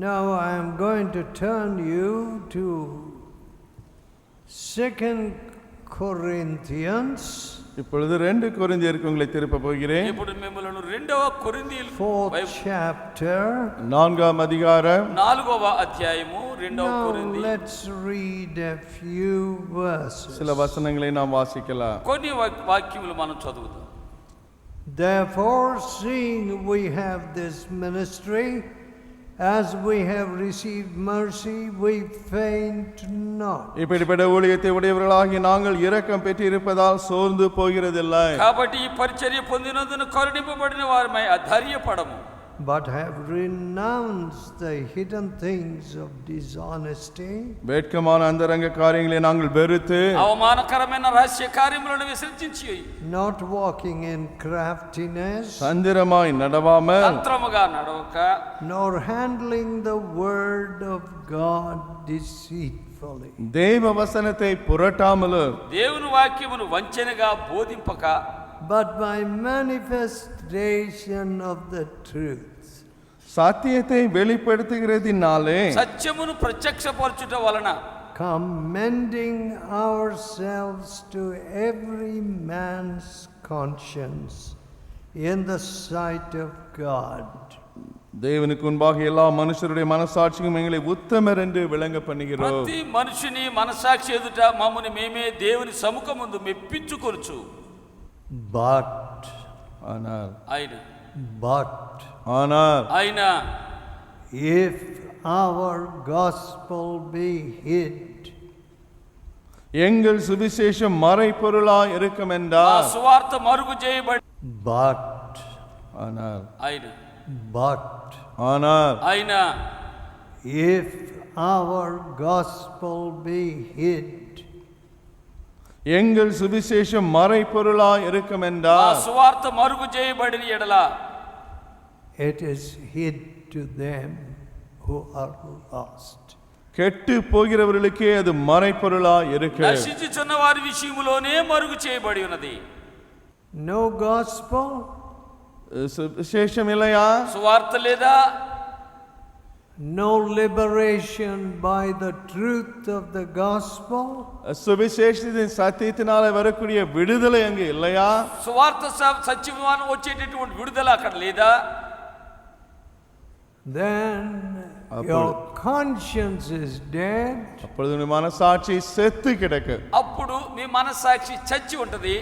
Now I am going to turn you to 2 Corinthians. இப்பொழுது 2 கொரிந்தியருக்கு உங்களை திருப்ப போகிறேன். ఇప్పుడు మిమ్మల్ని 2వ కొరింథీయుల 4th chapter. 4వ అధ్యాయం. 4వ అధ్యాయము 2వ కొరింథీ. Let's read a few verses. சில வசனங்களை நாம் வாசிக்கலாம். కొన్ని వాక్యములు మనం చదువుదాం. Therefore, seeing we have this ministry, as we have received mercy, we faint not. இப்படிப்பட்ட ஊழியத்தை உடையவர்களாகி நாங்கள் இரக்கம் பெற்றிருப்பதால் சோர்ந்து போகிறதில்லை. కాబట్టి ఈ పరిచర్య పొందినందున కరుణింపబడిన వారమై అధైర్యపడము. But have renounced the hidden things of dishonesty. வேட்கமான அந்தரங்க காரியங்களை நாங்கள் வெறுத்து అవమానకరమైన రహస్య కార్యములను విసర్జించి Not walking in craftiness. தந்திரமாய் நடவாமல் తంత్రముగా నడవక Nor handling the word of God deceitfully. தேவ வசனத்தை புரட்டாமலும் దేవుని వాక్యమును వంచనగా బోధింపక But by manifestation of the truth. சத்தியத்தை வெளிப்படுத்துகிறதினாலே సత్యమును ప్రత్యక్షపరచుట వలన Commending ourselves to every man's conscience in the sight of God. தேவனுக்கு முன்பாக எல்லா மனுஷருடைய மனசாட்சியும் எங்களை உத்தமர் என்று விளங்க பண்ணுகிறோம். ప్రతి మనుషుని మనసాక్షి ఎదుట మమ్ముని మేమే దేవుని సముఖమందు మెప్పించుకొనుచు. But అయినా if our gospel be hid, எங்கள் சுவிசேஷம் மறைபொருளாய் இருக்கும் என்றால் సువార్త మరుగు చేయబడి అయినా if our gospel be hid, எங்கள் சுவிசேஷம் மறைபொருளாய் இருக்கும் என்றால் సువార్త మరుగు చేయబడిన ఎడల it is hid to them who are lost. கெட்டு போகிறவர்களுக்கே அது மறைபொருளாய் இருக்கு. నశించుచున్న వారి విషయములోనే మరుగు చేయబడి ఉన్నది. No gospel, சுவிசேஷம் இல்லையா? సువార్త లేదా? no liberation by the truth of the gospel, சுவிசேஷத்தின் சத்தியத்தினாலே வரக்கூடிய விடுதலை அங்கே இல்லையா? సువార్త సత్యమును వచ్చేటటువంటి విడుదల అక్కడ లేదా? then your conscience is dead. அப்பொழுது உன் மனசாட்சி செத்து கிடக்கு. అప్పుడు మీ మనస్సాక్షి చచ్చి ఉంటది.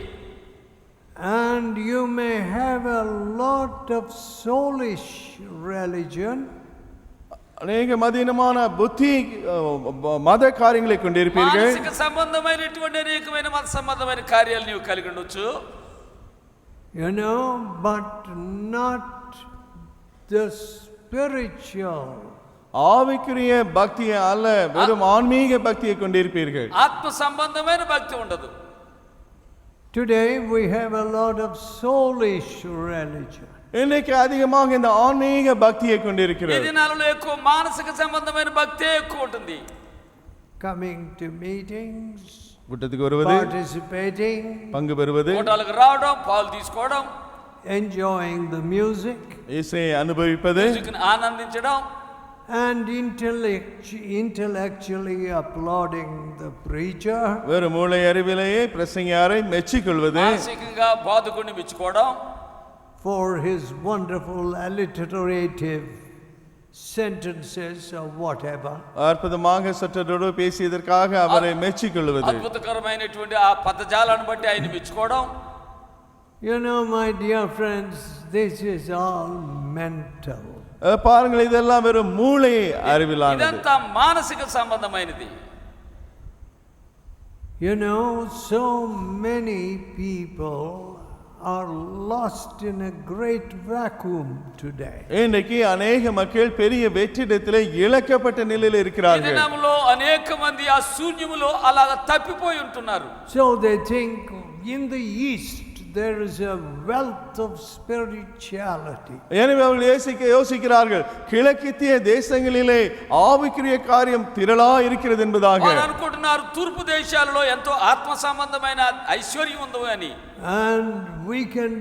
And you may have a lot of soulish religion. அநேக மதீனமான புத்தி மத காரியங்களை கொண்டிருப்பீர்கள். మానసిక సంబంధమైనటువంటి అనేకమైన మత సంబంధమైన కార్యాలు నీవు కలిగి ఉండొచ్చు. You know, but not the spiritual. ஆவிக்குரிய பக்தியை அல்ல, வெறும் ஆன்மீக பக்தியை கொண்டிருப்பீர்கள். ఆత్మ సంబంధమైన భక్తి ఉండదు. Today we have a lot of soulish religion. இன்னைக்கு அதிகமாக இந்த ஆன்மீக பக்தியை கொண்டிருக்கிறது. ఈ దినాలలో ఎక్కువ మానసిక సంబంధమైన భక్తే ఎక్కువ ఉంటుంది. Coming to meetings, கூட்டத்துக்கு வருவது, participating, பங்கு பெறுவது, కూటాలకు రావడం, పాలు తీసుకోవడం, enjoying the music, இசையை அனுபவிப்பது, మ్యూజిక్ని ఆనందించడం, and intellectually applauding the preacher. வெறும் மூளை அறிவிலேயே பிரசங்கியாரை மெச்சிக்கொள்வது, మానసికంగా బోధకుడిని మెచ్చుకోవడం, for his wonderful alliterative sentences or whatever. அற்புதமாக சற்றோடு பேசியதற்காக அவரை மெச்சிக்கொள்வது, అద్భుతకరమైనటువంటి ఆ పదజాలను బట్టి ఆయన మెచ్చుకోవడం. You know, my dear friends, this is all mental. பாருங்கள், இதெல்லாம் வெறும் மூளை அறிவிலானது. ఇదంతా మానసిక సంబంధమైనది. You know, so many people are lost in a great vacuum today. இன்னைக்கு अनेक மக்கள் பெரிய வெற்றிடத்திலே இழக்கப்பட்ட நிலையில் இருக்கிறார்கள். ఈ దినములో అనేక మంది ఆ శూన్యములో అలాగా తప్పిపోయి ఉంటున్నారు. So they think in the east there is a wealth of spirituality. எனவே அவர்கள் யோசிக்கிறார்கள் கிழக்கித்திய தேசங்களிலே ஆவிக்குரிய காரியம் திரளா இருக்கிறது என்பதாக. వారు అనుకుంటున్నారు తూర్పు దేశాలలో ఎంతో ఆత్మ సంబంధమైన ఐశ్వర్యం ఉంది అని. And we can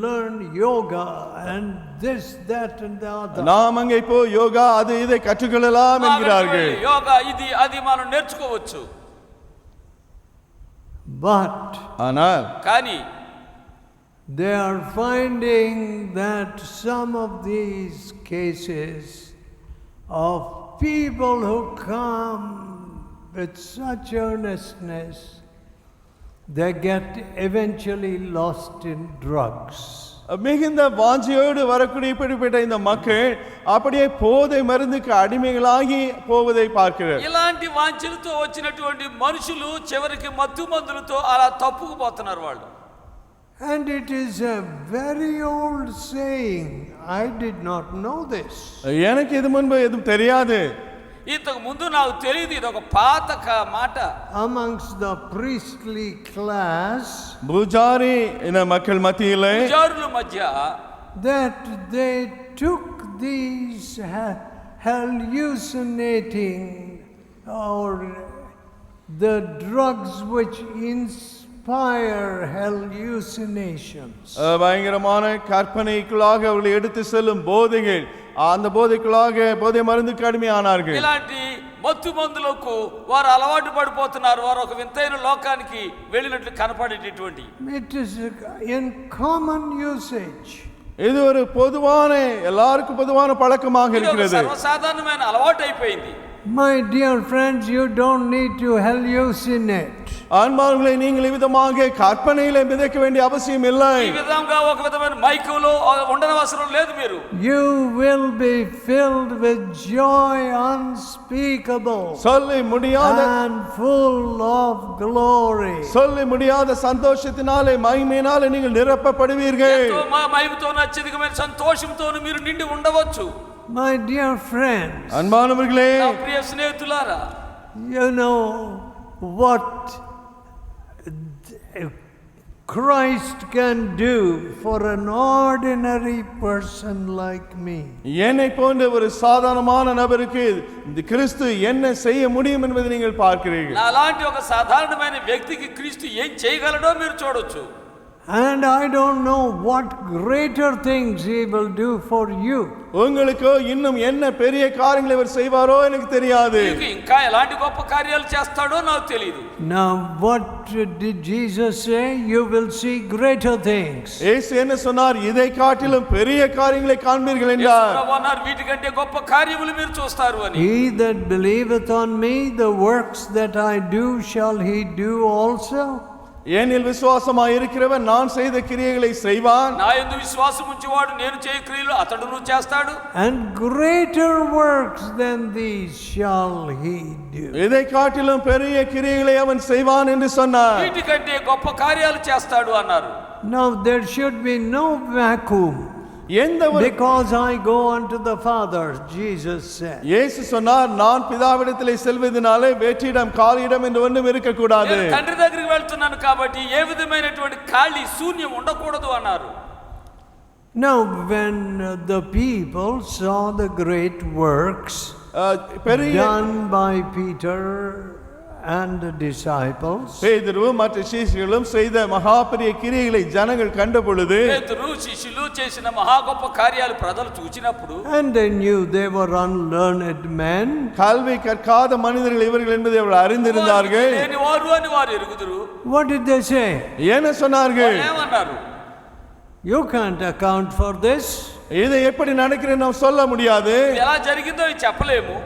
learn yoga and this, that and the other. நாம் அங்கே போ யோகா அது இதை கற்றுக்கொள்ளலாம் என்கிறார்கள். యోగా ఇది అది మనం నేర్చుకోవచ్చు. But కానీ they are finding that some of these cases of people who come with such earnestness, they get eventually lost in drugs. மிகுந்த வாஞ்சியோடு வரக்கூடிய இப்படிப்பட்ட இந்த மக்கள் அப்படியே போதை மருந்துக்கு அடிமைகளாகி போவதை பார்க்கிறார். ఇలాంటి వాంఛలతో వచ్చినటువంటి మనుషులు చివరికి మత్తు మందులతో అలా తప్పుకుపోతున్నారు వాళ్ళు. And it is a very old saying. I did not know this. எனக்கு இது முன்பு எதுவும் தெரியாது. ఇంతకు ముందు నాకు తెలియదు, ఇది ఒక పాత మాట. Amongst the priestly class, pujari இந்த மக்கள் மத்தியிலே పూజారుల మధ్య that they took these hallucinating or the drugs which inspire hallucinations. பயங்கரமான கற்பனைக்குள்ளாக அவர்களை எடுத்து செல்லும் போதைகள், அந்த போதைக்குள்ளாக போதை மருந்துக்கு அடிமையானார்கள். ఇలాంటి మత్తు మందులకు వారు అలవాటు పడిపోతున్నారు. వారు ఒక వింతైన లోకానికి వెళ్ళినట్లు కనపడేటటువంటి. It is in common usage. இது ஒரு பொதுவான எல்லாருக்கும் பொதுவான பழக்கமாக இருக்கிறது. సర్వసాధారణమైన అలవాటు అయిపోయింది. My dear friends, you don't need to hallucinate. ஆன்மாக்களை நீங்கள் விதமாக கற்பனையிலே மிதக்க வேண்டிய அவசியம் இல்லை. ఈ విధంగా ఒక విధమైన మైకంలో ఉండనవసరం లేదు మీరు. You will be filled with joy unspeakable. சொல்ல முடியாத and full of glory. சொல்ல முடியாத சந்தோஷத்தினாலே மகிமையினாலே நீங்கள் நிரப்பப்படுவீர்கள். ఎంతో మహిమతో అత్యధికమైన సంతోషంతో మీరు నిండి ఉండవచ్చు. My dear friends, అన్మానవర్గలే, నా ప్రియ స్నేహితులారా, you know what Christ can do for an ordinary person like me. என்னை போன்ற ஒரு சாதாரணமான நபருக்கு இந்த கிறிஸ்து என்ன செய்ய முடியும் என்பதை நீங்கள் பார்க்கிறீர்கள். నాలాంటి ఒక సాధారణమైన వ్యక్తికి క్రీస్తు ఏం చేయగలడో మీరు చూడొచ్చు. And I don't know what greater things he will do for you. உங்களுக்கு இன்னும் என்ன பெரிய காரியங்களை அவர் செய்வாரோ எனக்கு தெரியாது. మీకు ఇంకా ఎలాంటి గొప్ప కార్యాలు చేస్తాడో నాకు తెలియదు. Now what did Jesus say? You will see greater things. இயேசு என்ன சொன்னார்? இதை காட்டிலும் பெரிய காரியங்களை காண்பீர்கள் என்றார். యేసు ప్రభువారు వీటికంటే గొప్ప కార్యములు మీరు చూస్తారు అని. He that believeth on me, the works that I do shall he do also. என்னில் விசுவாசமாய் இருக்கிறவன் நான் செய்த கிரியைகளை செய்வான். నా యందు విశ్వాసం ఉంచువాడు నేను చేయు క్రియలు అతడును చేస్తాడు. And greater works than these shall he do. இதை காட்டிலும் பெரிய கிரியைகளை அவன் செய்வான் என்று சொன்னார். వీటికంటే గొప్ప కార్యాలు చేస్తాడు అన్నారు. Now there should be no vacuum. Because I go unto the Father, Jesus said. இயேசு சொன்னார், நான் பிதாவிடத்திலே செல்வதனாலே வேற்றிடம் காலியிடம் என்று ஒன்றும் இருக்க கூடாது. నేను తండ్రి దగ్గరికి వెళ్తున్నాను కాబట్టి ఏ విధమైనటువంటి ఖాళీ శూన్యం ఉండకూడదు అన్నారు. Now when the people saw the great works done by Peter and the disciples, பேதுரு மற்ற சீஷர்களும் செய்த மகா பெரிய கிரியைகளை ஜனங்கள் கண்ட பொழுது, పేతురు శిష్యులు చేసిన మహా గొప్ప కార్యాలు ప్రజలు చూచినప్పుడు, and they knew they were unlearned men, கல்வி கற்காத மனிதர்கள் இவர்கள் என்பதை அவர்கள் அறிந்திருந்தார்கள். లేనివారు అని వారు ఎరుగుదురు. What did they say? என்ன சொன்னார்கள்? ఏమన్నారు? You can't account for this. இது எப்படி நடக்குதுன்னு நாம் சொல்ல முடியாது. ఎలా జరిగిందో చెప్పలేము.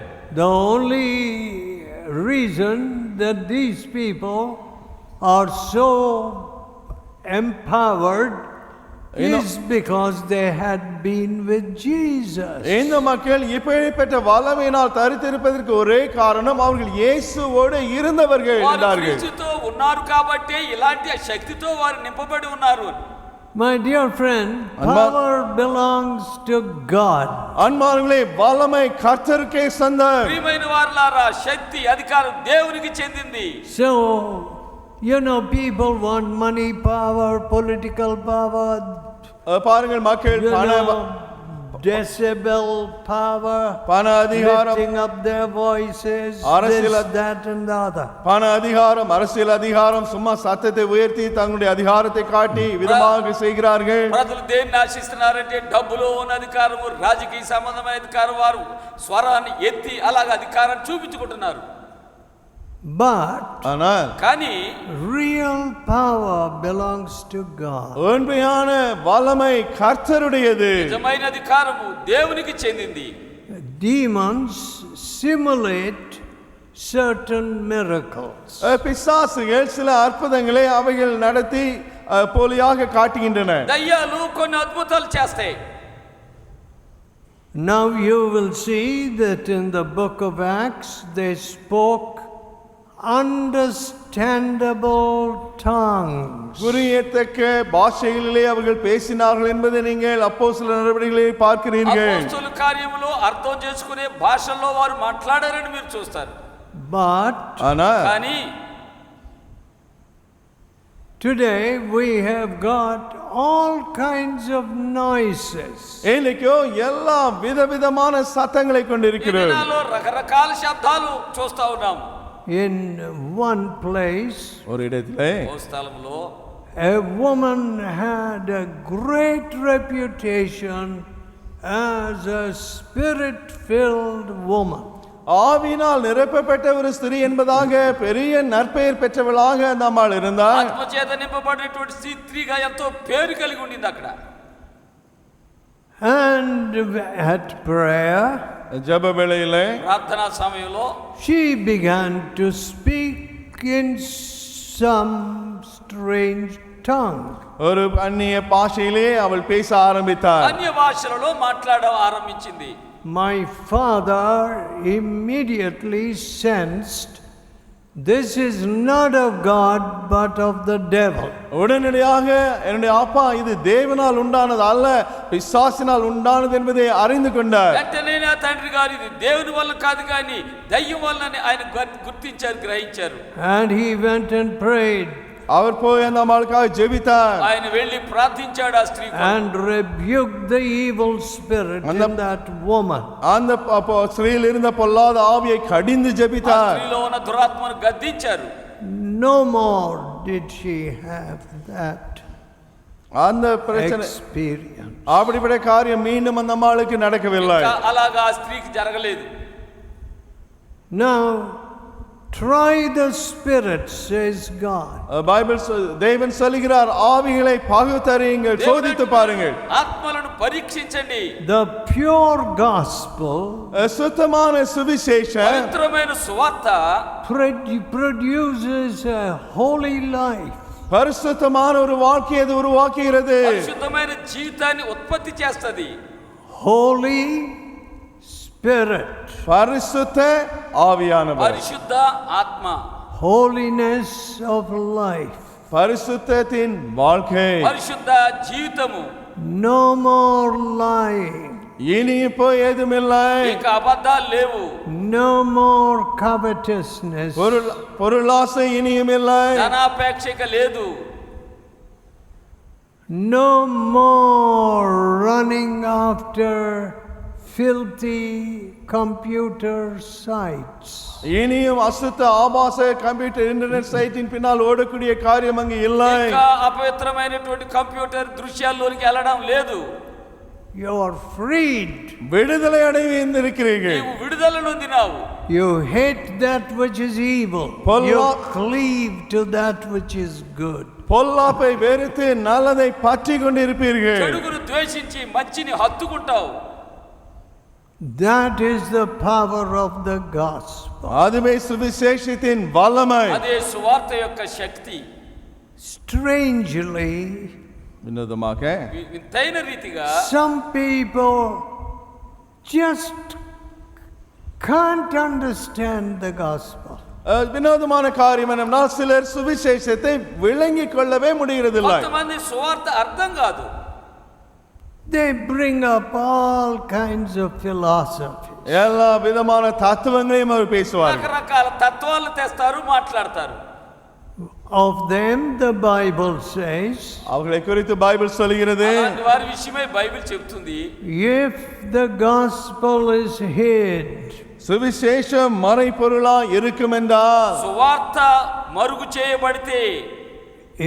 The only reason that these people are so empowered is because they had been with Jesus. இந்த மக்கள் இப்படிப்பட்ட வல்லமையினால் தரித்திருப்பதற்கு ஒரே காரணம் அவர்கள் இயேசுவோடு இருந்தவர்கள் என்றார்கள். క్రీస్తుతో ఉన్నారు కాబట్టి ఇలాంటి శక్తితో వారు నింపబడి ఉన్నారు. My dear friend, power belongs to God. அன்பானவர்களே, வல்லமை கர்த்தருக்கே சொந்தம். ప్రియమైన వారలారా, శక్తి అధికారం దేవునికి చెందింది. So You know, people want money, power, political power, பாருங்கள் மக்கள் you பண know, decibel power, பண அதிகாரம், lifting up their voices, அரசியல் this, that and the other. பண அதிகாரம், அரசியல் அதிகாரம், சும்மா சத்தத்தை உயர்த்தி தங்களுடைய அதிகாரத்தை காட்டி விதமாக செய்கிறார்கள். ప్రజలు దేన్ని ఆశిస్తున్నారంటే డబ్బులో ఉన్న అధికారము, రాజకీయ సంబంధమైన అధికారం, వారు స్వరాన్ని ఎత్తి అలాగ అధికారాన్ని చూపించుకుంటున్నారు. But కానీ real power belongs to God. உண்மையான வல்லமை கர்த்தருடையது. నిజమైన అధికారము దేవునికి చెందింది. Demons simulate certain miracles. பிசாசுகள் சில அற்புதங்களை அவைகள் நடத்தி போலியாக காட்டுகின்றன. దయ్యాలు కొన్ని అద్భుతాలు చేస్తాయి. Now you will see that in the book of Acts they spoke understandable tongues. புரியத்தக்க பாஷைகளிலே அவர்கள் பேசினார்கள் என்பதை நீங்கள் அப்போஸ்தலர் நடவடிக்கைகளில் பார்க்கிறீர்கள். అపోస్తలుల కార్యములో అర్థం చేసుకునే భాషల్లో వారు మాట్లాడారని మీరు చూస్తారు. But కానీ today we have got all kinds of noises. இன்னைக்கு எல்லா விதவிதமான சத்தங்களை கொண்டிருக்கிறோம். దినాల్లో రకరకాల శబ్దాలు చూస్తా ఉన్నాం. In one place, ஒரு இடத்திலே ఓ స్థలంలో a woman had a great reputation as a spirit-filled woman. ஆவியினால் நிரப்பப்பட்ட ஒரு ஸ்திரீ என்பதாக பெரிய நற்பெயர் பெற்றவளாக நம்மால் இருந்தார். ఆత్మచేత నింపబడినటువంటి స్త్రీగా ఎంతో పేరు కలిగి ఉండింది అక్కడ. And at prayer, ஜெப வேளையிலே ప్రార్థనా సమయంలో she began to speak in some strange tongue. ஒரு அந்நிய பாஷையிலே அவள் பேச ஆரம்பித்தார். అన్య భాషలలో మాట్లాడడం ఆరంభించింది. My father immediately sensed this is not of God but of the devil. உடனடியாக என்னுடைய அப்பா இது தேவனால் உண்டானது அல்ல பிசாசினால் உண்டானது என்பதை அறிந்து கொண்டார். వెంటనే నా తండ్రి గారు ఇది దేవుని వల్ల కాదు కానీ దయ్యం వల్లనే ఆయన గుర్తించారు, గ్రహించారు. And he went and prayed. அவர் போய் அந்த அம்மாளுக்காக ஜெபித்தார். ఆయన వెళ్ళి ప్రార్థించాడు ఆ స్త్రీ కొరకు. And rebuked the evil spirit in that woman. அந்த ஸ்திரீயில் இருந்த பொல்லாத ஆவியை கடிந்து ఆ ஜெபித்தார். స్త్రీలో ఉన్న దురాత్మను గద్దించారు. No more did she have that அந்த பிரச்சனை experience. அப்படிப்பட்ட காரியம் மீண்டும் அந்த அம்மாளுக்கு நடக்கவில்லை. ఇంకా అలాగా ఆ స్త్రీకి జరగలేదు. Now try the spirit, says God. Bible தேவன் சொல்கிறார் ஆவிகளை பகுத்தறியுங்கள், சோதித்து பாருங்கள். ఆత్మలను పరీక్షించండి. The pure gospel சுத்தமான சுவிசேஷம் పవిత్రమైన సువార్త produces a holy life. பரிசுத்தமான ஒரு வாழ்க்கையை அது உருவாக்குகிறது. పరిశుద్ధమైన జీవితాన్ని ఉత్పత్తి చేస్తది. Holy Spirit. பரிசுத்த ஆவியானவர். పరిశుద్ధ ఆత్మ. Holiness of life. பரிசுத்தத்தின் வாழ்க்கை. పరిశుద్ధ జీవితము. No more lying. இனி இப்போ ஏதுமில்லை. ఇక అబద్ధాలు లేవు. No more covetousness. பொருளாசை இனியுமில்லை. ధనాపేక్ష లేదు. No more running after filthy computer sites. இனியும் அசுத்த ஆபாச கம்ப்யூட்டர் இன்டர்நெட் சைட்டின் பின்னால் ஓடக்கூடிய காரியம் அங்கு இல்லை. ఇంకా అపవిత్రమైనటువంటి కంప్యూటర్ దృశ్యాల్లోనికి వెళ్ళడం లేదు. You are freed. விடுதலை அடைந்திருக்கிறீர்கள். నీవు విడుదల నొందినావు. You hate that which is evil. You cleave to that which is good. பொல்லாப்பை வெறுத்து நல்லதை பற்றி கொண்டிருப்பீர்கள். చెడుగును ద్వేషించి మంచిని హత్తుకుంటావు. That is the power of the gospel. அதுவே சுவிசேஷத்தின் வல்லமை. అదే సువార్త యొక్క శక్తి. Strangely, வினோதமாக వింతైన రీతిగా some people just can't understand the gospel. வினோதமான காரியம் என்னவென்றால் சிலர் சுவிசேஷத்தை விளங்கிக் கொள்ளவே முடிகிறதில்லை. కొంతమంది సువార్త అర్థం కాదు. They bring up all kinds of philosophy. எல்லா விதமான தத்துவங்களையும் அவர் பேசுவார். రకరకాల తత్వాలు తెస్తారు, మాట్లాడతారు. Of them, the Bible says, அவர்களை குறித்து பைபிள் சொல்கிறது, అలాంటి వారి విషయమై బైబిల్ చెప్తుంది, if the gospel is hid, சுவிசேஷம் மறைபொருளா இருக்கும் என்றால், సువార్త మరుగు చేయబడితే,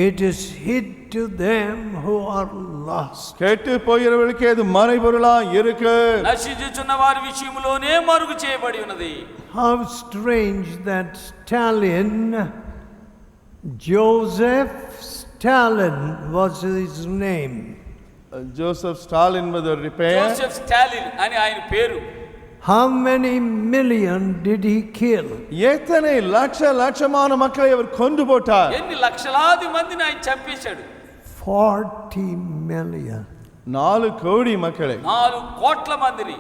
it is hid to them who are lost. கேட்டு போகிறவர்களுக்கு அது மறைபொருளா இருக்கு. నశించుచున్న వారి విషయంలోనే మరుగు చేయబడి ఉన్నది. How strange that Joseph Stalin was his name. Joseph Stalin என்பது ஒரு பெயர். జోసెఫ్ స్టాలిన్ అని ఆయన పేరు. How many million did he kill? எத்தனை லட்சமான மக்களை அவர் கொண்டு போட்டார்? ఎన్ని లక్షలాది మందిని ఆయన చంపేశాడు? 40 million. 4 கோடி மக்களை. 4 కోట్ల మందిని.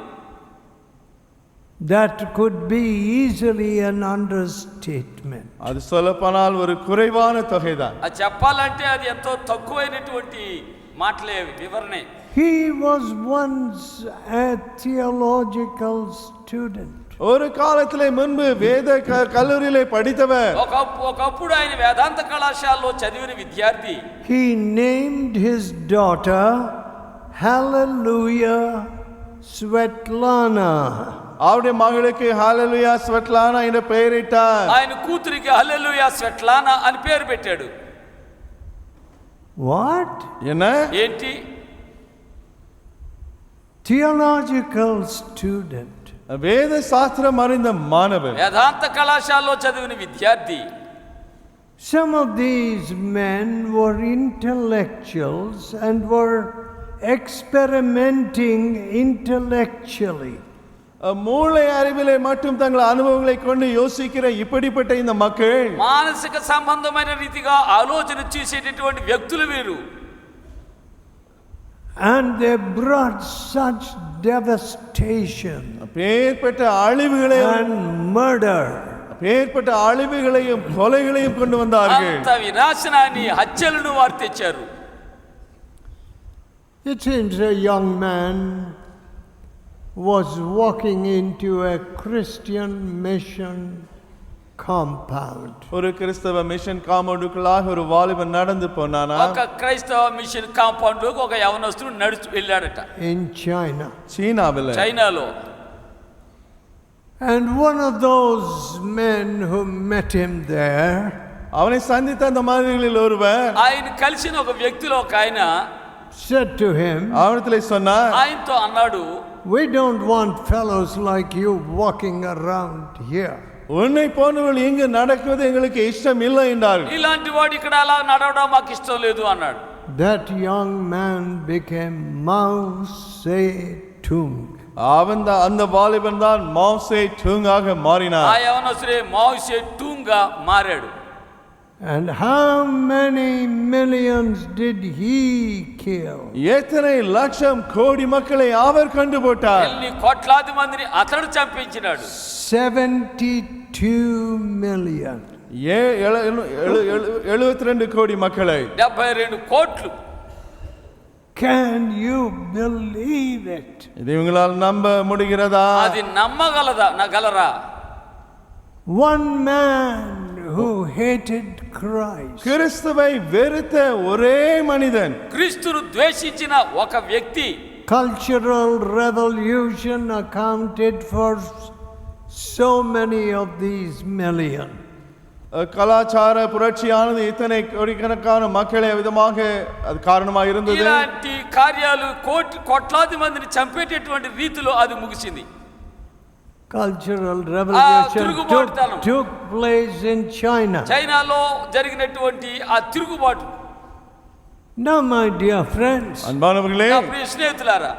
That could be easily an understatement. அது சொல்லப்போனால் ஒரு குறைவான தொகைதான். అది చెప్పాలంటే అది ఎంతో తక్కువైనటువంటి మాటలే, వివరణే. He was once a theological student. ஒரு காலத்திலே முன்பு வேத கல்லூரியிலே படித்தவர். ఒకప్పుడు ఆయన వేదాంత కళాశాలలో చదివిన విద్యార్థి. He named his daughter Hallelujah Svetlana. அவருடைய மகளுக்கு ஹalleluya ஸ்வெட்லானா என்ற பெயரிட்டார். ఆయన కూతురికి హల్లెలూయా స్వెట్లానా అని పేరు పెట్టాడు. What? என்ன? ఏంటి? Theological student. வேத சாஸ்திரம் அறிந்த மாணவர். వేదాంత కళాశాలలో చదివిన విద్యార్థి. Some of these men were intellectuals and were experimenting intellectually. மூளை அறிவிலே மட்டும் தங்கள் அனுபவங்களை கொண்டு யோசிக்கிற இப்படிப்பட்ட இந்த மக்கள் మానసిక సంబంధమైన రీతిగా ఆలోచన చేసేటటువంటి వ్యక్తులు వీరు. And they brought such devastation பேர்பட்ட அழிவுகளையும் and murder. பேர்பட்ட அழிவுகளையும் கொலைகளையும் கொண்டு வந்தார்கள். అంత వినాశనాన్ని, హత్యలను వారు తెచ్చారు. It seems a young man was walking into a Christian mission compound. ஒரு கிறிஸ்தவ மிஷன் காம்பவுண்டுக்குள்ளாக ஒரு வாலிபன் நடந்து போனானா. ఒక క్రైస్తవ మిషన్ కాంపౌండ్ లోకి ఒక యవనస్తుడు నడుచు వెళ్ళాడట. In China. చైనాలో. And one of those men who met him there, அவனை சந்தித்த அந்த மனிதர்களில் ஒருவர், ఆయన కలిసిన ఒక వ్యక్తిలో ఒక ఆయన said to him, அவனிடத்திலே சொன்னார், ఆయనతో అన్నాడు, we don't want fellows like you walking around here. உன்னை போன்றவர்கள் இங்கு நடக்குவது எங்களுக்கு இஷ்டம் இல்லை என்றார். ఇలాంటి వాడు ఇక్కడ అలా నడవడం మాకు ఇష్టం లేదు అన్నాడు. That young man became Mao Zedong. அந்த வாலிபன் தான் மாவ் சே டுங்காக மாறினார். ఆ యవనస్తుడే మావ్ సే టుంగ్గా మారాడు. And how many millions did he kill? எத்தனை லட்சம் கோடி மக்களை அவர் கண்டு போட்டார். ఎన్ని కోట్లాది మందిని అతడు చంపించినాడు. 72 million. 72 கோடி மக்களை. 72 కోట్లు. Can you believe it? இது உங்களால் நம்ப முடிகிறதா? అది నమ్మగలరా? One man who hated Christ. கிறிஸ்துவை வெறுத்த ஒரே மனிதன். క్రీస్తును ద్వేషించిన ఒక వ్యక్తి. Cultural revolution accounted for so many of these million. கலாச்சார புரட்சியானது இத்தனை கோடிக்கணக்கான மக்களை விதமாக அது காரணமாக இருந்தது. ఇలాంటి కార్యాలు కోట్లాది మందిని చంపేటటువంటి రీతిలో అది ముగిసింది. Cultural revolution took place in China. చైనాలో జరిగినటువంటి ఆ తిరుగుబాటు. Now my dear friends, అన్బానవர்களே, నా ప్రియ స్నేహితులారా,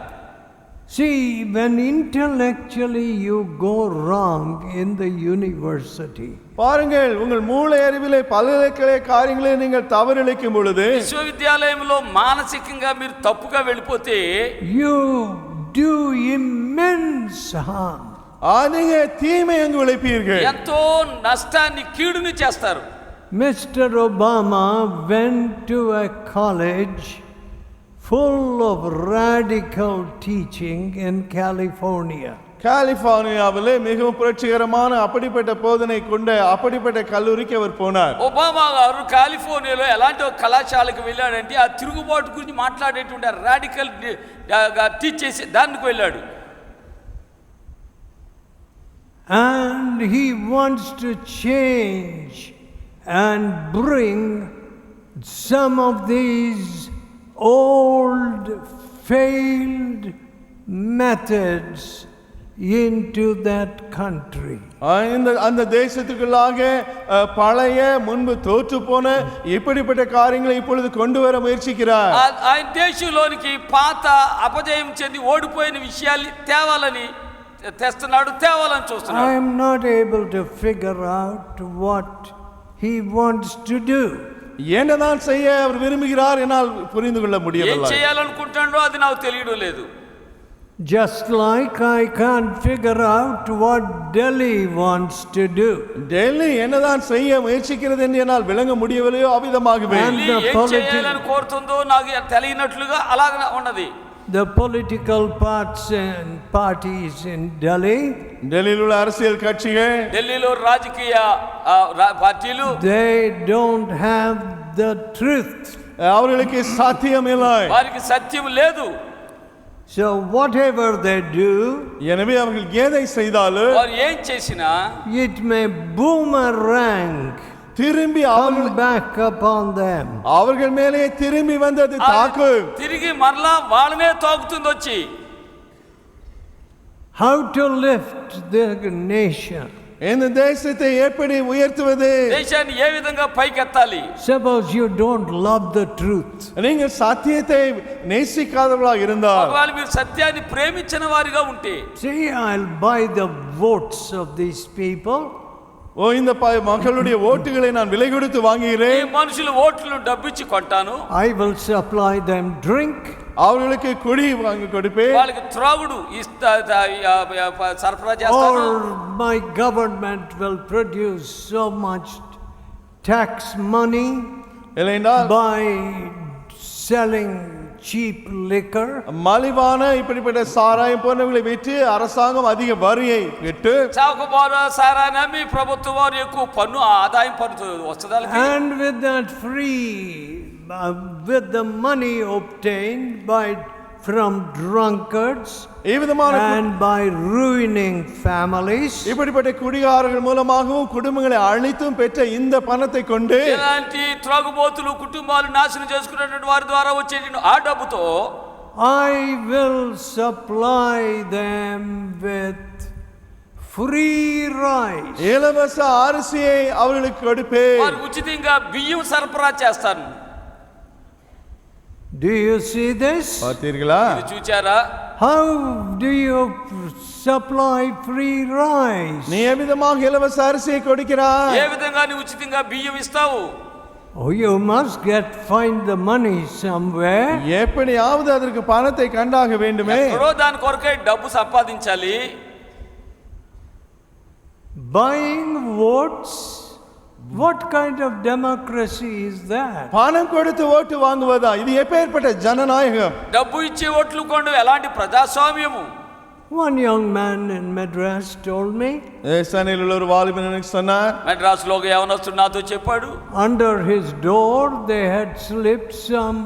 see, when intellectually you go wrong in the university, பாருங்கள், உங்கள் மூளை அறிவிலே பல்கலைக்கழக காரியங்களை நீங்கள் தவறிழைக்கும் பொழுது, విశ్వవిద్యాలయంలో మానసికంగా మీరు తప్పుగా వెళ్ళిపోతే, you do immense harm. அதிக தீமை அங்கு விளைப்பீர்கள். ఎంతో నష్టాన్ని, కీడుని చేస్తారు. Mr. Obama went to a college full of radical teaching in California. கலிபோர்னியாவிலே மிகவும் புரட்சிகரமான அப்படிப்பட்ட போதனை கொண்ட அப்படிப்பட்ட கல்லூரிக்கு அவர் போனார். ఒబామా గారు కాలిఫోర్నియాలో ఎలాంటి ఒక కళాశాలకు వెళ్ళాడంటే ఆ తిరుగుబాటు గురించి మాట్లాడేటువంటి రాడికల్ టీచ్ చేసి దానికి వెళ్ళాడు. And he wants to change and bring some of these old failed methods into that country. அந்த தேசத்துக்குள்ளாக பழைய முன்பு தோற்று போன இப்படிப்பட்ட காரியங்களை இப்பொழுது கொண்டு வர முயற்சிக்கிறார். ఆయన దేశంలోనికి పాత అపజయం చెంది ఓడిపోయిన విషయాలు తేవాలని చూస్తున్నాడు. I am not able to figure out what he wants to do. என்னதான் செய்ய அவர் விரும்புகிறார் என்னால் புரிந்து கொள்ள முடியவில்லை. ఏం చేయాలనుకుంటాడో అది నాకు తెలియడం లేదు. Just like I can't figure out what Delhi wants to do. Delhi என்னதான் செய்ய முயற்சிக்கிறது என்று என்னால் விளங்க முடியவில்லையோ அவ்விதமாகவே ఏం చేయాలని కోరుతుందో నాకు తెలియనట్లుగా అలాగే ఉన్నది. The political parties in Delhi, டெல்லியில் உள்ள அரசியல் கட்சிகள், ఢిల్లీలో రాజకీయ పార్టీలు, they don't have the truth. அவர்களுக்கு சாத்தியம் இல்லை, వారికి సత్యం లేదు. So whatever they do, எனவே அவர்கள் எதை செய்தாலும் వారు ఏం చేసినా it may boomerang, திரும்பி come back upon them. அவர்கள் மேலே திரும்பி வந்தது தாக்கும். తిరిగి మరలా వాళ్ళనే తాకుతుంది వచ్చి. How to lift the nation? இந்த தேசத்தை எப்படி உயர்த்துவது? దేశాన్ని ఏ విధంగా పైకెత్తాలి? Suppose you don't love the truth. நீங்கள் சத்தியத்தை நேசிக்காதவர்களாக இருந்தால், ఒకవేళ మీరు సత్యాన్ని ప్రేమించిన వారిగా ఉంటే, See, I'll buy the votes of these people. இந்த மக்களுடைய ஓட்டுகளை நான் விலை கொடுத்து ఈ வாங்குகிறேன். మనుషుల ఓట్లను డబ్బిచ్చి కొంటాను. I will supply them drink. அவர்களுக்கு குடி வாங்கி கொடுப்பேன். వాళ్ళకి త్రాగుడు సరఫరా చేస్తాను. Or my government will produce so much tax money இல்லைஎன்றால் by selling cheap liquor. மலிவான இப்படிப்பட்ட சாராயம் போன்றவர்களை விற்று அரசாங்கம் அதிக வரியை விட்டு చావుకుమారు సారా నమ్మి ప్రభుత్వం వారు ఎక్కువ పన్ను ఆదాయం పన్ను వస్తుందా? And with that with the money obtained from drunkards and by ruining families, இப்படிப்பட்ட குடிகாரர்கள் மூலமாகவும் குடும்பங்களை அழித்தும் பெற்ற இந்த பணத்தை கொண்டு ఇలాంటి త్రాగుబోతులు కుటుంబాలు నాశనం చేసుకున్నటువంటి వారి ద్వారా వచ్చే ఆ డబ్బుతో I will supply them with free rice. இலவச அரிசியை அவர்களுக்கு கொடுப்பேன். వారు ఉచితంగా బియ్యం సరఫరా చేస్తాను. Do you see this? பார்த்தீர்களா? ఇది చూచారా? How do you supply free rice? நீ எவ்விதமாக இலவச அரிசியை கொடுக்கிறாய்? ఏ విధంగా నీ ఉచితంగా బియ్యం ఇస్తావు? Oh, you must find the money somewhere. எப்படியாவது அதற்கு பணத்தை கண்டாக வேண்டுமே. ఎక్కడో దాని కొరకై డబ్బు సంపాదించాలి. Buying votes, what kind of democracy is that? பணம் கொடுத்து ஓட்டு வாங்குவதா? இது எப்பேற்பட்ட ஜனநாயகம்? డబ్బు ఇచ్చే ఓట్లు కొండు ఎలాంటి ప్రజాస్వామ్యము? One young man in Madras told me. சென்னையில் உள்ள ஒரு வாலிபன் எனக்கு சொன்னார். మెడ్రాస్ లో యవనస్తుడు నాతో చెప్పాడు. Under his door they had slipped some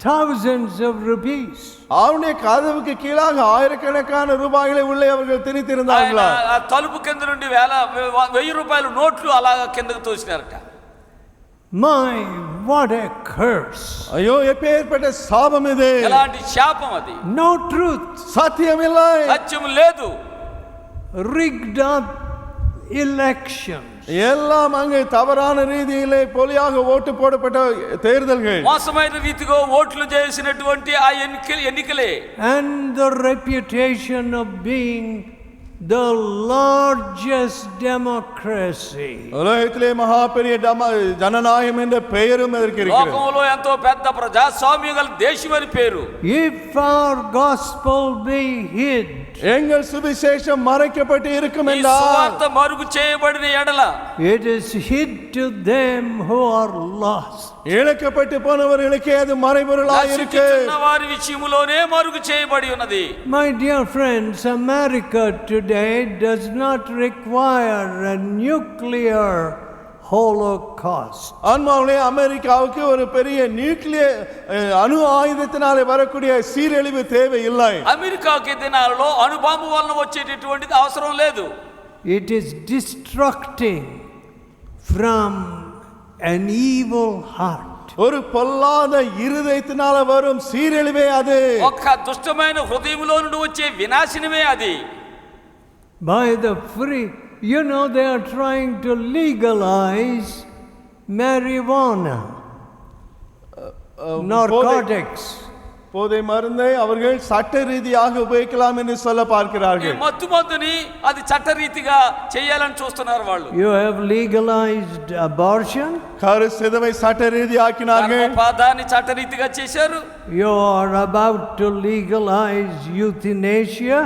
thousands of rupees. அவனுடைய கதவுக்கு கீழாக ஆயிரக்கணக்கான ரூபாய்களை உள்ளே அவர்கள் திணித்திருந்தார்களா? తలుపు కింద నుండి 1000 రూపాయల నోట్లు అలాగా కిందకు తోసినారట. My, what a curse. ஐயோ எப்பேற்பட்ட சாபம் இது. ఎలాంటి శాపం అది. No truth. சத்தியம் இல்லை. సత్యం లేదు. Rigged up elections. எல்லாம் அங்கே தவறான ரீதியிலே போலியாக ஓட்டு போடப்பட்ட தேர்தல்கள். మోసమైన రీతిగా ఓట్లు చేసినటువంటి ఆ ఎన్నికలే. And the reputation of being the largest democracy. உலகத்திலே மகா பெரிய ஜனநாயகம் என்ற பெயரும் அதற்கு இருக்கிறது. లోకంలో ఎంతో పెద్ద ప్రజాస్వామ్యం గల దేశం అని పేరు. If our gospel be hid எங்கள் சுவிசேஷம் மறைக்கப்பட்டு இருக்கும் ఈ என்றால் సువార్త మరుగు చేయబడిన ఎడల it is hid to them who are lost. இழக்கப்பட்டு போனவர்களுக்கே அது மறைபொருளாய் இருக்கு. నశించుచున్న వారి విషయములోనే మరుగు చేయబడి ఉన్నది. My dear friends, America today does not require a nuclear holocaust. அன்பாலே அமெரிக்காவுக்கு ஒரு பெரிய நியூக்ளியர் அணு ஆயுதத்தினாலே வரக்கூடிய சீரழிவு தேவை இல்லை. అమెరికాకి దినాలలో అణుబాంబు వలన వచ్చేటటువంటిది అవసరం లేదు. It is destructing from an evil heart. ஒரு பொல்லாத இருதயத்தினால வரும் சீரழிவே அது. ఒక్క దుష్టమైన హృదయములో నుండి వచ్చే వినాశనమే అది. By the free, they are trying to legalize marijuana, narcotics. போதை மருந்தை அவர்கள் சட்ட ரீதியாக உபயோகிக்கலாம் என்று சொல்ல ఈ பார்க்கிறார்கள். మత్తు మందుని అది చట్టరీతిగా చేయాలని చూస్తున్నారు వాళ్ళు. You have legalized abortion. கரு சிதவை சட்ட ரீதியாக்கினார்கள். గర్భపాతాన్ని చట్టరీతిగా చేశారు. You are about to legalize euthanasia.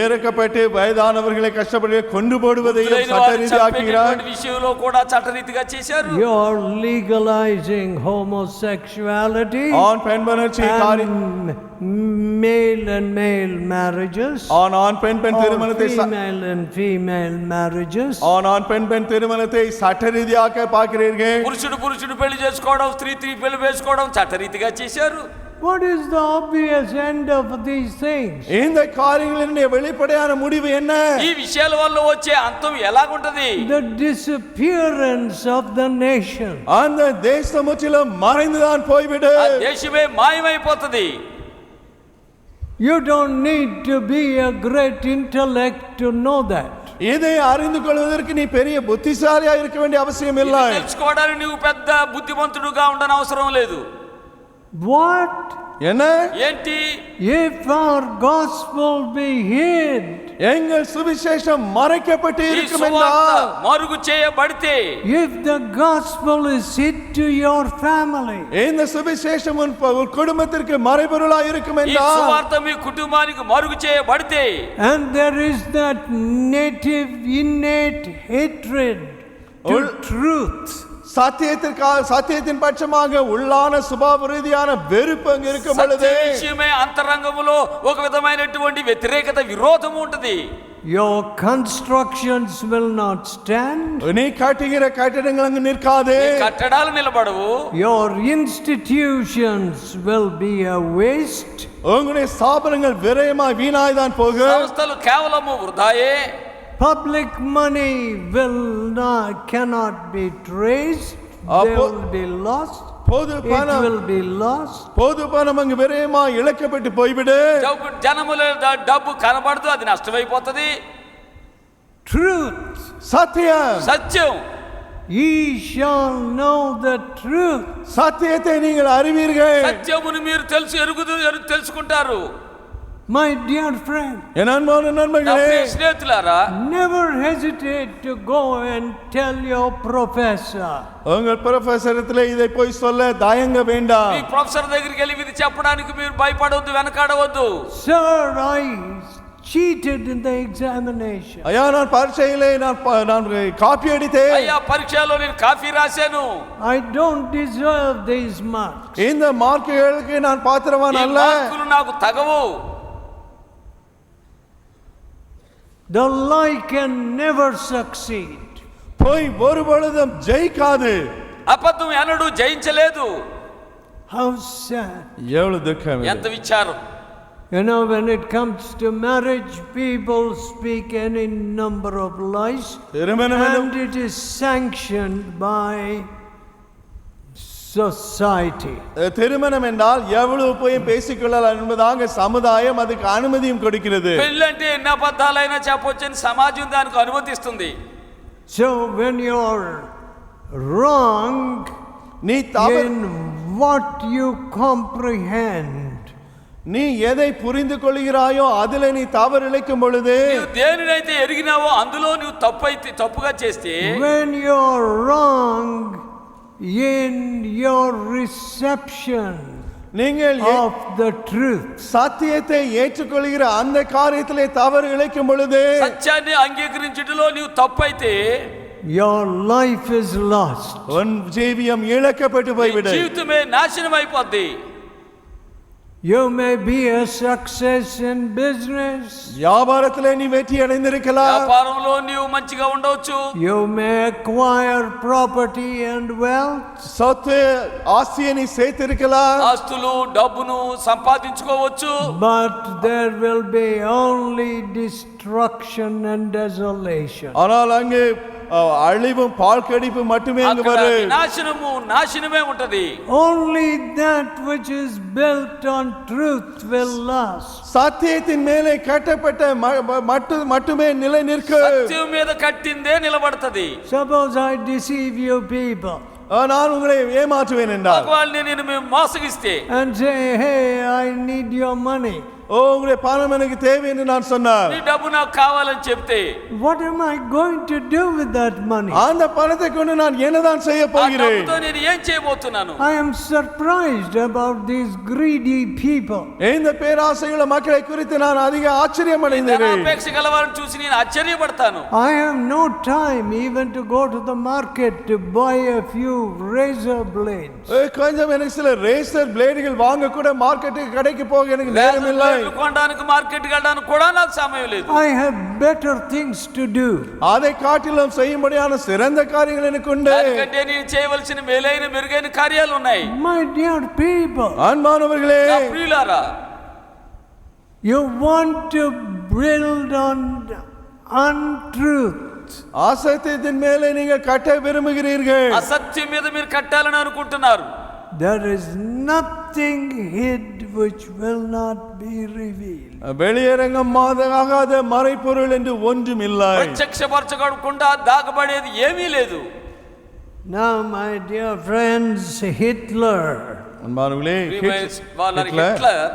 ஏறக்கப்பட்டு வயதானவர்களை கஷ்டப்பட்டு கொண்டு போடுவதையும் சட்ட ரீதியாக்குகிறார். విషయంలో కూడా చట్టరీతిగా చేశారు. You are legalizing homosexuality. ஆண் பெண் மனச்சி male and male marriages. ஆண் பெண் திருமணத்தை female and female marriages. ஆண் பெண் திருமணத்தை சட்ட ரீதியாக்க பார்க்கிறீர்கள். పురుషుడు పెళ్లి చేసుకోవడం, స్త్రీ పెళ్లి చేసుకోవడం చట్టరీతిగా చేశారు. What is the obvious end of these things? இந்த காரியங்களின் வெளிப்படையான முடிவு என்ன? ఈ విషయాల వల్ల వచ్చే అంతం ఎలాగుంటది? The disappearance of the nation. அந்த தேசம் முற்றிலும் மறைந்துதான் போய்விடும். ఆ దేశమే మాయమైపోతది. You don't need to be a great intellect to know that. இதை அறிந்து கொள்வதற்கு நீ பெரிய புத்திசாலியா இருக்க வேண்டிய அவசியம் இல்லை. తెలుసుకోవడానికి నీవు పెద్ద బుద్ధిమంతుడుగా ఉండన అవసరం లేదు. What? என்ன? ఏంటి? If our gospel be hid, எங்கள் சுவிசேஷம் மறைக்கப்பட்டு ఈ இருக்கும் సువార్త என்றால், మరుగు చేయబడితే, if the gospel is hid to your family, இந்த சுவிசேஷம் உன் குடும்பத்திற்கு மறைபொருளாய் இருக்கும் ఈ என்றால், సువార్త మీ కుటుంబానికి మరుగు చేయబడితే, and there is that native innate hatred to truth, సత్యத்தின் పక్షமாக உள்ளான சுபாவ ரீதியான வெறுப்பு அங்க இருக்கும் பொழுது, సత్య విషయమే అంతరంగములో ఒక విధమైనటువంటి వ్యతిరేకత, విరోధం ఉంటది. your constructions will not stand. நீ கட்டுகிற கட்டடங்கள் அங்கு நிற்காது. కట్టడాలు నిలబడవు. Your institutions will be a waste. உங்களுடைய ஸ்தாபனங்கள் விரயமாய் வீணாய் தான் போகும். సంస్థలు కేవలము వృధాయే. Public money cannot be traced. They will be lost. It will be lost. பொது பணம் அங்கு விரயமாய் இழக்கப்பட்டு போய்விடு. జనముల డబ్బు కనబడదు, అది నష్టమైపోతది. Truth. Satyam. Ye shall know the truth. சத்தியத்தை நீங்கள் அறிவீர்கள். సత్యమును మీరు తెలుసుకుంటారు. My dear friend, என் அன்பான நண்பர்களே, స్నేహితులారా, never hesitate to go and tell your professor. உங்கள் ப்ரொஃபசரிடத்தில் இதை போய் சொல்ல தயங்க வேண்டாம். మీ ప్రొఫెసర్ దగ్గరికి వెళ్ళి ఇది చెప్పడానికి మీరు భయపడవద్దు, వెనకాడవద్దు. Sir, I cheated in the examination. ஐயா, நான் பரீட்சையிலே நான் காப்பி அடித்தேன். అయ్యా, పరీక్షలో నేను కాపీ రాశాను. I don't deserve these marks. இந்த மார்க்குகளுக்கு நான் பாத்திரவான் ఈ அல்ல. మార్కులు నాకు తగవు. The lie can never succeed. போய் ஒரு பொழுதும் ஜெயிக்காது. అబద్ధం ఎన్నడూ జయించలేదు. How sad. எவ்வளவு துக்கம். ఎంత విచారం. When it comes to marriage, people speak any number of lies, and it is sanctioned by society. திருமணம் என்றால் எவ்வளவு போய் பேசிக்கொள்ளலாம் என்பதாக சமுதாயம் அதுக்கு அனுமதியும் கொடுக்கிறது. పెళ్ళంటే ఎన్ని అబద్ధాలైనా చెప్పొచ్చని సమాజం దానికి అనుమతిస్తుంది. So when you are wrong in what you comprehend, நீ எதை புரிந்து கொள்கிறாயோ அதிலே நீ தவறு இழைக்கும் பொழுது, నీవు దేనినైతే ఎరిగినావో అందులో నువ్వు తప్పుగా చేస్తే, when you are wrong in your reception, நீங்கள் of the truth. సత్యத்தை ఏற்றுకొల్గిற அந்த காரியத்திலே தவறு இழைக்கும் பொழுது సత్యాన్ని అంగీకరించుటలో నీవు తప్పైతే Your life is lost. உன் ஜீவியம் இழக்கப்பட்டு போய்விடும். జీవితమే నాశనం అయిపోద్ది. You may be a success in business. வியாபாரத்திலே நீ வெற்றி அடைந்திருக்கலாம். వ్యాపారంలో నీవు మంచిగా ఉండవచ్చు. You may acquire property and wealth. சொத்து ஆஸ்தியை நீ சேர்த்திருக்கலாம். ఆస్తులు డబ్బును సంపాదించుకోవచ్చు. But there will be only destruction and desolation. ஆனால் அங்கே அழிவும் பாழ்கடிப்பு மட்டுமே அங்கு అక్కడ வரும். వినాశనము నాశనమే ఉంటది. Only that which is built on truth will last. சத்தியத்தின் மேலே கட்டப்பட்ட மட்டுமே நிலை நிற்கும். సత్యం మీద కట్టిందే నిలబడతది. Suppose I deceive you people நான் உங்களை ஏமாற்றுவேன் என்றால் ఒకవేళ నేను మోసగిస్తే and say, hey, I need your money. உங்களுடைய பணம் எனக்கு தேவை என்று நான் சொன்னார். నీ డబ్బు నాకు కావాలని చెప్తే What am I going to do with that money? அந்த பணத்தை கொண்டு நான் என்னதான் செய்ய ఆ போகிறேன்? డబ్బుతో నేను ఏం చేయబోతున్నాను? I am surprised about these greedy people. இந்த பேராசையுள்ள மக்களை குறித்து நான் அதிக ஆச்சரியம் ధన அடைந்தேன். అపేక్ష గలవారిని చూసి నేను ఆశ్చర్యపడతాను. I have no time even to go to the market to buy a few razor blades. கொஞ்சம் எனக்கு சில ரேசர் பிளேடுகள் வாங்க கூட மார்க்கெட்டுக்கு கடைக்கு போக எனக்கு நேரம் இல்லை. కొనడానికి మార్కెట్ వెళ్ళడానికి కూడా నాకు సమయం లేదు. I have better things to do. அதை காட்டிலும் செய்யும்படியான சிறந்த காரியங்கள் எனக்கு உண்டு. దానికంటే నేను చేయవలసిన మేలైన మెరుగైన కార్యాలు ఉన్నాయి. My dear people, அன்பானவர்களே, నా ప్రియులారా, you want to build on untruth. அசத்தியத்தின் மேலே நீங்கள் கட்ட விரும்புகிறீர்கள். అసత్యం మీద మీరు కట్టాలని అనుకుంటున్నారు. There is nothing hid which will not be revealed. வெளியரங்கமாகாத மறைபொருள் என்று ஒன்றும் இல்லை. ప్రత్యక్షపరచకుండా దాగబడేది ఏమీ లేదు. Now, my dear friends, Hitler, அன்பானவர்களே, Hitler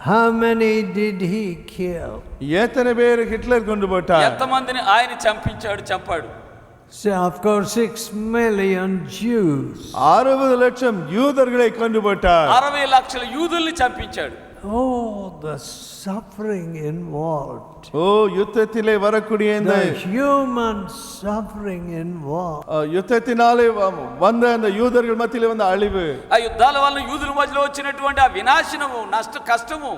how many did he kill? எத்தனை பேர் ஹிட்லர் கொண்டு போட்டார்? ఎంతమందిని ఆయన చంపాడు. So, of course, 6 million Jews. 60 லட்சம் யூதர்களை கொண்டு போட்டார். 60 లక్షల యూదుల్ని చంపించాడు. Oh, the suffering involved. யுத்தத்திலே வரக்கூடிய இந்த The human suffering involved. யுத்தத்தினாலே வந்த அந்த யூதர்கள் மத்தியிலே வந்த அழிவு, ఆ యుద్ధాల వల్ల యూదుల మధ్యలో వచ్చినటువంటి ఆ వినాశనము, కష్టము.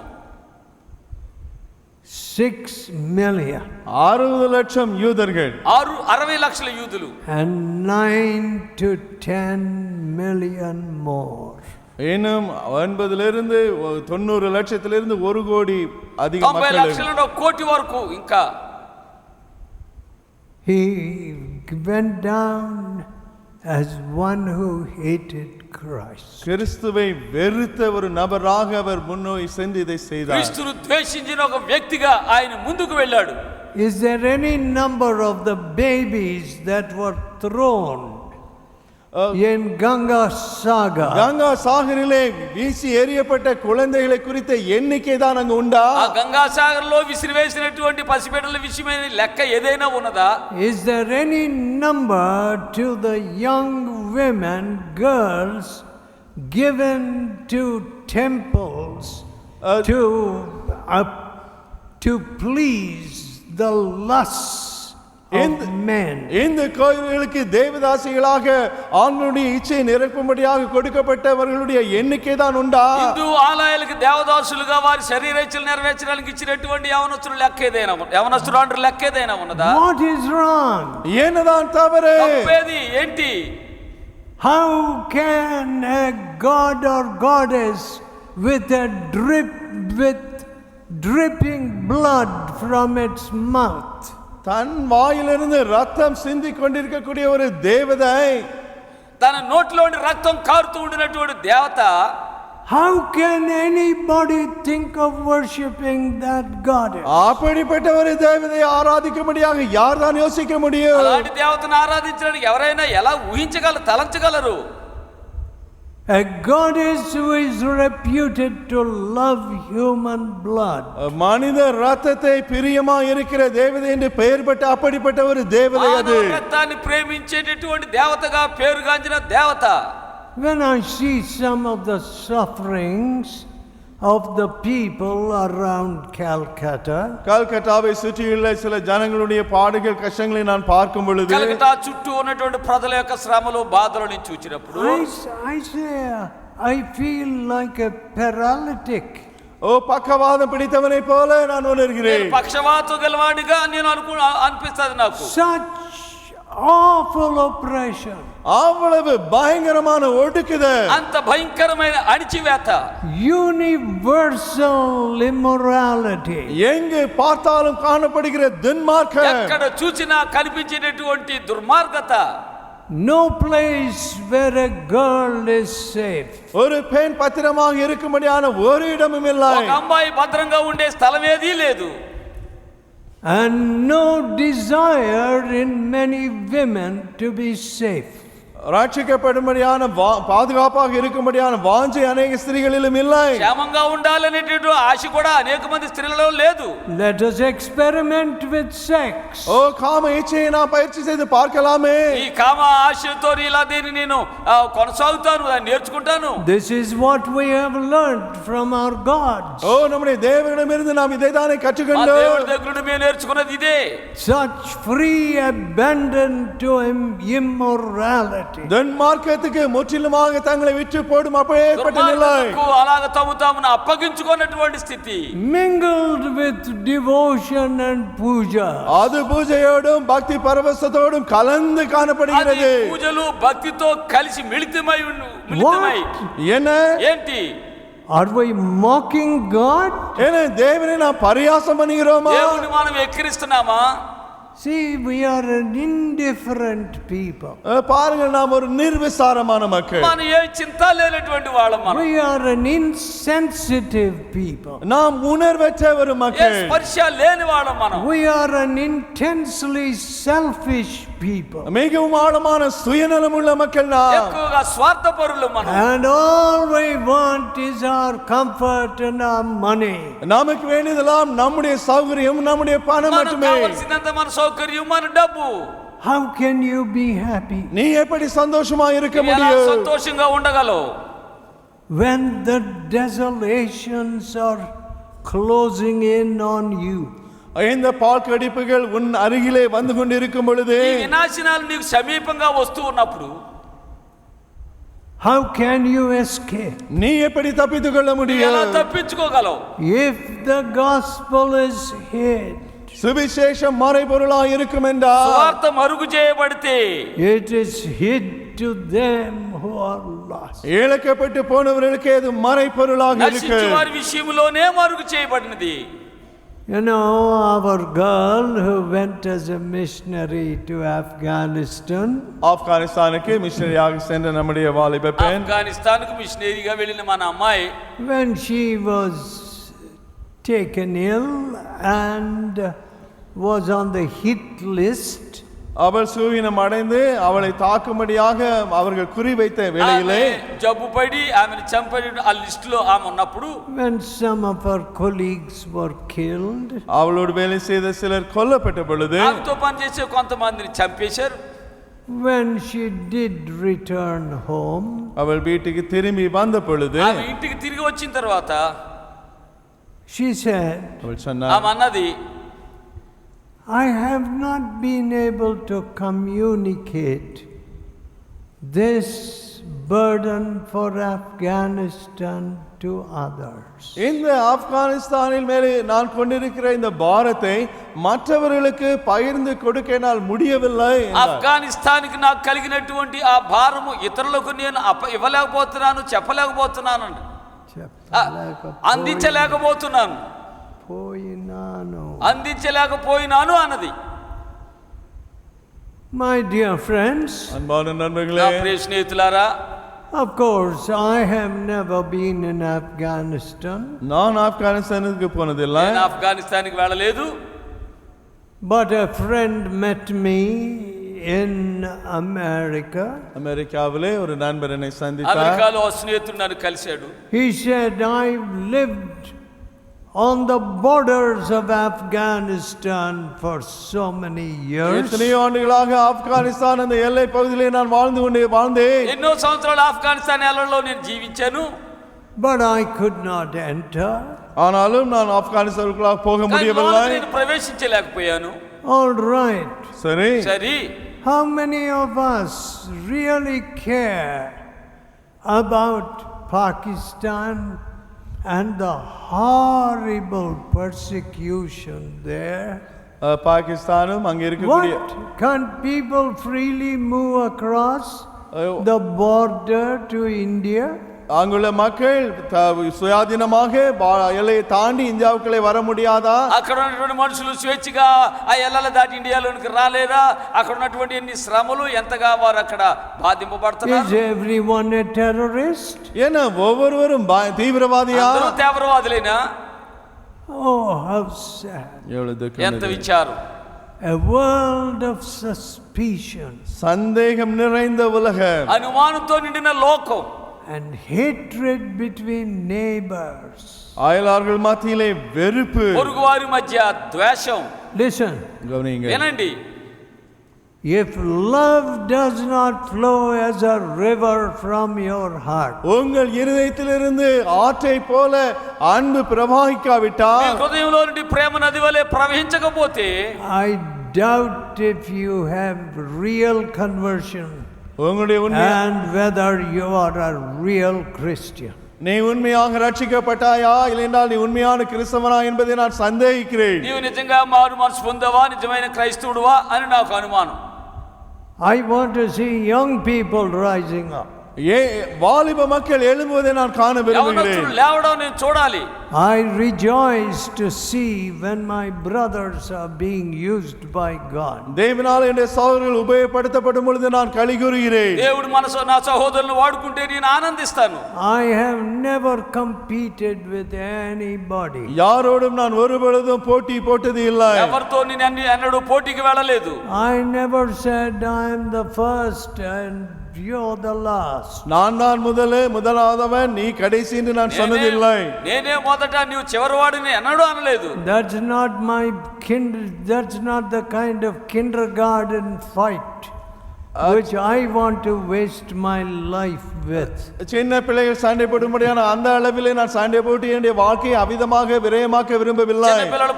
6 million. 60 லட்சம் யூதர்கள், 60 లక్షల యూదులు. And 9 to 10 million more. இன்னும் 80 90 லட்சத்திலிருந்து 1 கோடி அதிக 90 மக்கள். లక్షల నుండి 1 కోటి వరకు ఇంకా. He went down as one who hated Christ. கிறிஸ்துவை வெறுத்த ஒரு நபராக அவர் முன்னோக்கி சென்று இதை செய்தார். క్రీస్తును ద్వేషించిన ఒక వ్యక్తిగా ఆయన ముందుకు వెళ్ళాడు. Is there any number of the babies that were thrown in Ganga Sagar? Ganga சாகரிலே வீசி எறியப்பட்ட குழந்தைகளை குறித்த எண்ணிக்கை தான் அங்கு உண்டா? ఆ గంగా సాగర్లో విసిరివేసినటువంటి పసిబిడ్డల విషయమైన లెక్క ఏదైనా ఉన్నదా? Is there any number to the young women, girls given to temples to please the lusts of men? இந்த கோயில்களுக்கு தேவதாசிகளாக ஆண்களுடைய இச்சையை நிரப்பும்படியாக கொடுக்கப்பட்டவர்களுடைய எண்ணிக்கை தான் உண்டா? హిందూ ఆలయాలకు దేవదాసులుగా వారి శరీరేచ్ఛలు నెరవేర్చడానికి ఇచ్చినటువంటి యవనస్తుల లెక్క ఏదైనా ఉన్నదా? What is wrong? என்னதான் தவறு? తప్పేది ఏంటి? How can a god or goddess with dripping blood from its mouth, தன் வாயிலிருந்து ரத்தம் சிந்திக் கொண்டிருக்கக்கூடிய ஒரு தேவதை, తన నోట్లోని రక్తం కారుతూ ఉండినటువంటి దేవత, how can anybody think of worshipping that goddess? அப்படிப்பட்ட ஒரு தேவதையை ஆராதிக்கும்படியாக யார் தான் யோசிக்க முடியும்? అలాంటి దేవతను ఆరాధించడానికి ఎవరైనా ఎలా తలంచగలరు? A goddess who is reputed to love human blood. மனித ரத்தத்தை பிரியமா இருக்கிற தேவதை என்று பெயர் பெற்ற அப்படிப்பட்ட ஒரு தேவதை அது. రక్తాన్ని ప్రేమించేటటువంటి దేవతగా పేరుగాంచిన దేవత. when I see some of the sufferings of the people around Calcutta, కల్కటాவை సుற்றிయుள்ள சில జనங்களுடைய పాడుகள் కష్టங்களை நான் பார்க்கும் పొழுது కలకత్తా చుట్టూ ఉన్నటువంటి ప్రజల యొక్క శ్రమలు బాధలను చూచినప్పుడు I say, I feel like a paralytic. ఓ పక్కవాదం పిడితవனை పోల நான் ఉణర్கிறேன். పక్షవాతం గలవాడిగా నేను అనిపిస్తది నాకు. Such awful oppression. அவ்வளவு பயங்கரமான ஒடுக்குதல். అంత భయంకరమైన అణిచివేత. Universal immorality. எங்கே பார்த்தாலும் காணப்படுகிற துன்மார்க்கம். ఎక్కడ చూసినా కనిపించేటటువంటి దుర్మార్గత. No place where a girl is safe. ஒரு பெண் பத்திரமாக இருக்கும்படியான ஒரு இடமும் இல்லை. ఒక అమ్మాయి భద్రంగా ఉండే స్థలం ఏదీ లేదు. And no desire in many women to be safe. రక్షించబడుమడియాన పాదుగాపాగా இருக்கும்படியான వాంఛ అనేక స్త్రీகளிலும் இல்லை. క్షేమంగా ఉండాలనేటటువంటి ఆశ కూడా అనేక మంది స్త్రీలలో లేదు. Let us experiment with sex. ఓ కామ ఇచ్చే నా పరీక్ష చేసి பார்க்கலாமே. ఈ కామ ఆశతో ఇలా దీన్ని నేను కొనసాగుతాను, నేర్చుకుంటాను. This is what we have learned from our gods. ఓ நம்முடைய தேவனிடமிருந்து நாம் இதைதானே கற்றுக்கொண்டோம். దేవుడి దగ్గర నుండి మేము నేర్చుకున్నది ఇదే. Such free abandon to immorality. దుర్మార్గతకు ముற்றிலுமாக தங்களை விட்டு போடும் அப்பேற்பட்ட நிலை. అలాగ తమ తామును అప్పగించుకున్నటువంటి స్థితి. Mingled with devotion and puja. அது பூஜையோடும் பக்தி பரவசத்தோடும் கலந்து காணப்படுகிறது. పూజలు భక్తితో కలిసి మిళితమై என்ன ఏంటి? Are we mocking God? என்ன தேவனை நாம் பரியாசம் பண்ணுகிறோமா? దేవుని మనం ఎక్కిరిస్తున్నామా? See, we are an indifferent people. பாருங்கள், நாம் ஒரு நிர்விசாரமான மக்கள். మనం ఏ చింత లేనటువంటి వాళ్ళం మనం. We are an insensitive people. நாம் உணர்வற்ற ஒரு மக்கள். స్పర్శ లేని వాళ్ళం మనం. We are an intensely selfish people. மிகவும் ஆழமான சுயநலமுள்ள மக்கள் நாம். ఎక్కువగా స్వార్థపరులు మనం. And all we want is our comfort and our money. நமக்கு வேண்டியதெல்லாம் நம்முடைய சௌகரியம், நம்முடைய பணம் மட்டுமே. కావాల్సినంత మన సౌకర్యం, మన డబ్బు. How can you be happy? நீ எப்படி சந்தோஷமா இருக்க முடியும்? సంతోషంగా ఉండగలవు when the desolations are closing in on you? இந்த பாழ்கடிப்புகள் உன் அருகிலே வந்து கொண்டிருக்கும் பொழுது, ఈ వినాశనాలు నీకు సమీపంగా వస్తూ ఉన్నప్పుడు how can you escape? நீ எப்படி தப்பித்துக் கொள்ள ఎలా முடியும்? తప్పించుకోగలవు? If the gospel is hid, சுவிசேஷம் மறைபொருளாய் இருக்கும் என்றால், సువార్త మరుగు చేయబడితే it is hid to them who are lost. இழக்கப்பட்டு போனவர்களுக்கு அது மறைபொருளாக இருக்கு. నశించు వారి విషయంలోనే మరుగు చేయబడినది. You know, our girl who went as a missionary to Afghanistan, ஆப்கானிஸ்தானுக்கு மிஷனரியாக சென்ற நம்முடைய வாலிப பெண், ఆఫ్ఘనిస్తాన్కు మిషనరీగా వెళ్ళిన మన అమ్మాయి when she was taken ill and was on the hit list, அவள் சூவினம் அடைந்து அவளை தாக்கும்படியாக அவர்கள் குறிவைத்த வேளையிலே, జబ్బు పడి ఆమెను చంపే ఆ లిస్ట్ లో ఆమె ఉన్నప్పుడు, when some of her colleagues were killed, அவளோடு வேலை செய்த சிலர் கொல்லப்பட்ட பொழுது, ఆమెతో పనిచేసే కొంతమందిని చంపేశారు. when she did return home, அவள் வீட்டுக்கு திரும்பி வந்த பொழுது, ఆమె ఇంటికి తిరిగి వచ్చిన తర్వాత she said, அவள் சொன்னார், ఆమె అన్నది, I have not been able to communicate this burden for Afghanistan to others. இந்த ஆப்கானிஸ்தானின் மேலே நான் கொண்டிருக்கிற இந்த பாரத்தை மற்றவர்களுக்கு பகிர்ந்து கொடுக்க என்னால் முடியவில்லை. ఆఫ్ఘనిస్తాన్కి నాకు కలిగినటువంటి ఆ భారము ఇతరులకు నేను ఇవ్వలేకపోతున్నాను, చెప్పలేకపోతున్నాను, అందించలేకపోతున్నాను అందించలేకపోయినాను అన్నది. My dear friends, அன்பான నా நண்பர்களே, ప్రియ స్నేహితులారా, of course I have never been in Afghanistan, நான் ஆப்கானிஸ்தானுக்கு போனதில்லை. నేను ఆఫ్ఘనిస్తాన్కి వెళ్ళలేదు. but a friend met me in America. அமெரிக்காவிலே ஒரு நண்பர் என்னை சந்தித்தார். అమెరికాలో స్నేహితుడు నన్ను కలిశాడు. He said, I've lived on the borders of Afghanistan for so many years. எத்தனையோ ஆண்டுகளாக ஆப்கானிஸ்தான் அந்த எல்லை பகுதியிலே நான் வாழ்ந்தேன். ఎన్నో సంవత్సరాలు ఆఫ్ఘనిస్తాన్ ఎల్లలో నేను జీవించాను. But I could not enter. ஆனாலும் நான் ஆப்கானிஸ்தானுக்குள்ளாக போக முடியவில்லை. నేను ప్రవేశించలేకపోయాను. All right. சரி. How many of us really care about Pakistan and the horrible persecution there? பாகிஸ்தானும் அங்க இருக்கக்கூடிய What? Can't people freely move across the border to India? அங்குள்ள மக்கள் சுயாதீனமாக எல்லையை தாண்டி இந்தியாவுக்குள்ளே வர முடியாதா? అక్కడ ఉన్నటువంటి మనుషులు స్వేచ్ఛగా ఆ ఎల్లల దాటి ఇండియాలోనికి రాలేరా? అక్కడ ఉన్నటువంటి ఎన్ని శ్రమలు ఎంతగా వారు అక్కడ బాధింపబడుతున్నారు? Is everyone a terrorist? என்ன ஒவ்வொருவரும் தீவிரவாதியா? అందరూ తీవ్రవాదులేనా? Oh, how sad. ఎంత విచారం. A world of suspicion. சந்தேகம் நிறைந்த உலகம். అనుమానంతో నిండిన లోకం. And hatred between neighbors. அயலார்கள் மத்தியிலே வெறுப்பு. పొరుగువారి మధ్య ద్వేషం. Listen. వినండి. If love does not flow as a river from your heart. உங்கள் இருதயத்திலிருந்து ஆற்றை போல அன்பு பிரவாகிக்காவிட்டால், మీ హృదయంలో నుండి ప్రేమ నది వలె ప్రవహించకపోతే, I doubt if you have real conversion. And whether you are a real Christian. நீ உண்மையாக ரட்சிக்கப்பட்டாயா இல்லையென்றால் நீ உண்மையான கிறிஸ்தவனா என்பதை நான் சந்தேகிக்கிறேன். నీవు నిజంగా మారు మనసు పొందావా, నిజమైన క్రైస్తవుడువా అని నాకు అనుమానం. I want to see young people rising up. வாலிப மக்கள் எழும்புவதை நான் காண விரும்புகிறேன். లేవడం నేను చూడాలి. I rejoice to see when my brothers are being used by God. தேவனால் என்னுடைய சகோதரர்கள் உபயோகப்படுத்தப்படும் பொழுது நான் களிகூறுகிறேன். దేవుడు నా సహోదరులను వాడుకుంటే నేను ఆనందిస్తాను. I have never competed with anybody. யாரோடும் நான் ஒருபொழுதும் போட்டி போட்டது இல்லை. ఎవరితో నేను ఎన్నడూ పోటీకి వెళ్ళలేదు. I never said I am the first and you're the last. நான் தான் முதலாவதவன் நீ கடைசி என்று நான் சொன்னதில்லை. నేనే మొదట నీవు చివరివాడిని ఎన్నడూ అనలేదు. That's not the kind of kindergarten fight which I want to waste my life with. சின்ன பிள்ளைகள் சண்டை போடும்படியான அந்த அளவிலே நான் சண்டை போட்டு என்னுடைய வாழ்க்கையை அவிதமாக விரயமாக்க விரும்பவில்லை. చిన్న పిల్లలు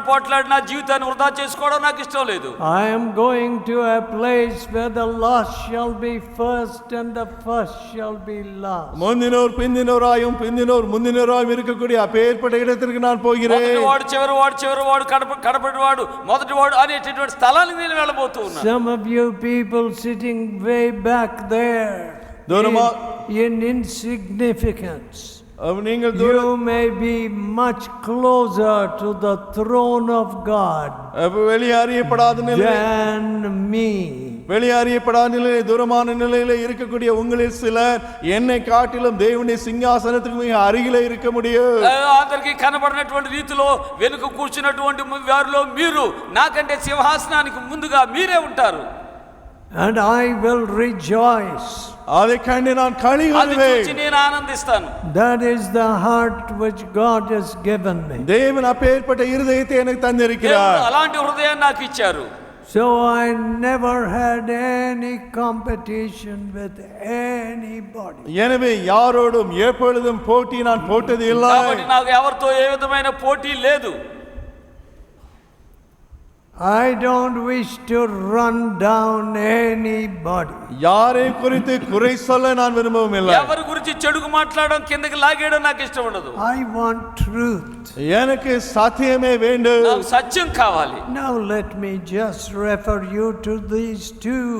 పోట్లాడి నా జీవితాన్ని వృధా చేసుకోవడం నాకు ఇష్టం లేదు. I am going to a place where the last shall be first and the first shall be last. முந்தினோர் முந்தினோராயும் இருக்கக்கூடிய அப்பேற்பட்ட இடத்திற்கு நான் போகிறேன். మొదటివాడు చివరివాడు కడపటివాడు మొదటివాడు అనేటటువంటి స్థలానికి నేను వెళ్ళబోతూ ఉన్నాను. Some of you people sitting way back there in insignificance. You may be much closer to the throne of God than me. வெளியேறியப்படாத நிலையிலே தூரமான நிலையிலே இருக்கக்கூடிய உங்களில் சிலர் என்னை காட்டிலும் தேவனுடைய சிங்காசனத்துக்கு மிக அருகிலே இருக்க முடியும். అందరికీ కనబడినటువంటి రీతిలో వెనుక కూర్చున్నటువంటి వారిలో మీరు నాకంటే సింహాసనానికి ముందుగా మీరే ఉంటారు. And I will rejoice. அதை கண்டு நான் களிகூறுவேன். నేను ఆనందిస్తాను. That is the heart which God has given me. தேவன் அப்பேற்பட்ட இருதயத்தை எனக்கு தந்திருக்கிறார். అలాంటి హృదయాన్ని నాకు ఇచ్చారు. So I never had any competition with anybody. எனவே யாரோடும் எப்பொழுதும் போட்டி நான் போட்டது இல்லை. కాబట్టి నాకు ఎవరితో ఏ విధమైన పోటీ లేదు. I don't wish to run down anybody. யாரை குறித்து குறை சொல்ல நான் விரும்பவில்லை. ఎవరి గురించి చెడుగా మాట్లాడడం కిందకి లాగేయడం నాకు ఇష్టం ఉండదు. I want truth. எனக்கு సత్యమే வேண்டும். నాకు సత్యం కావాలి. Now let me just refer you to these two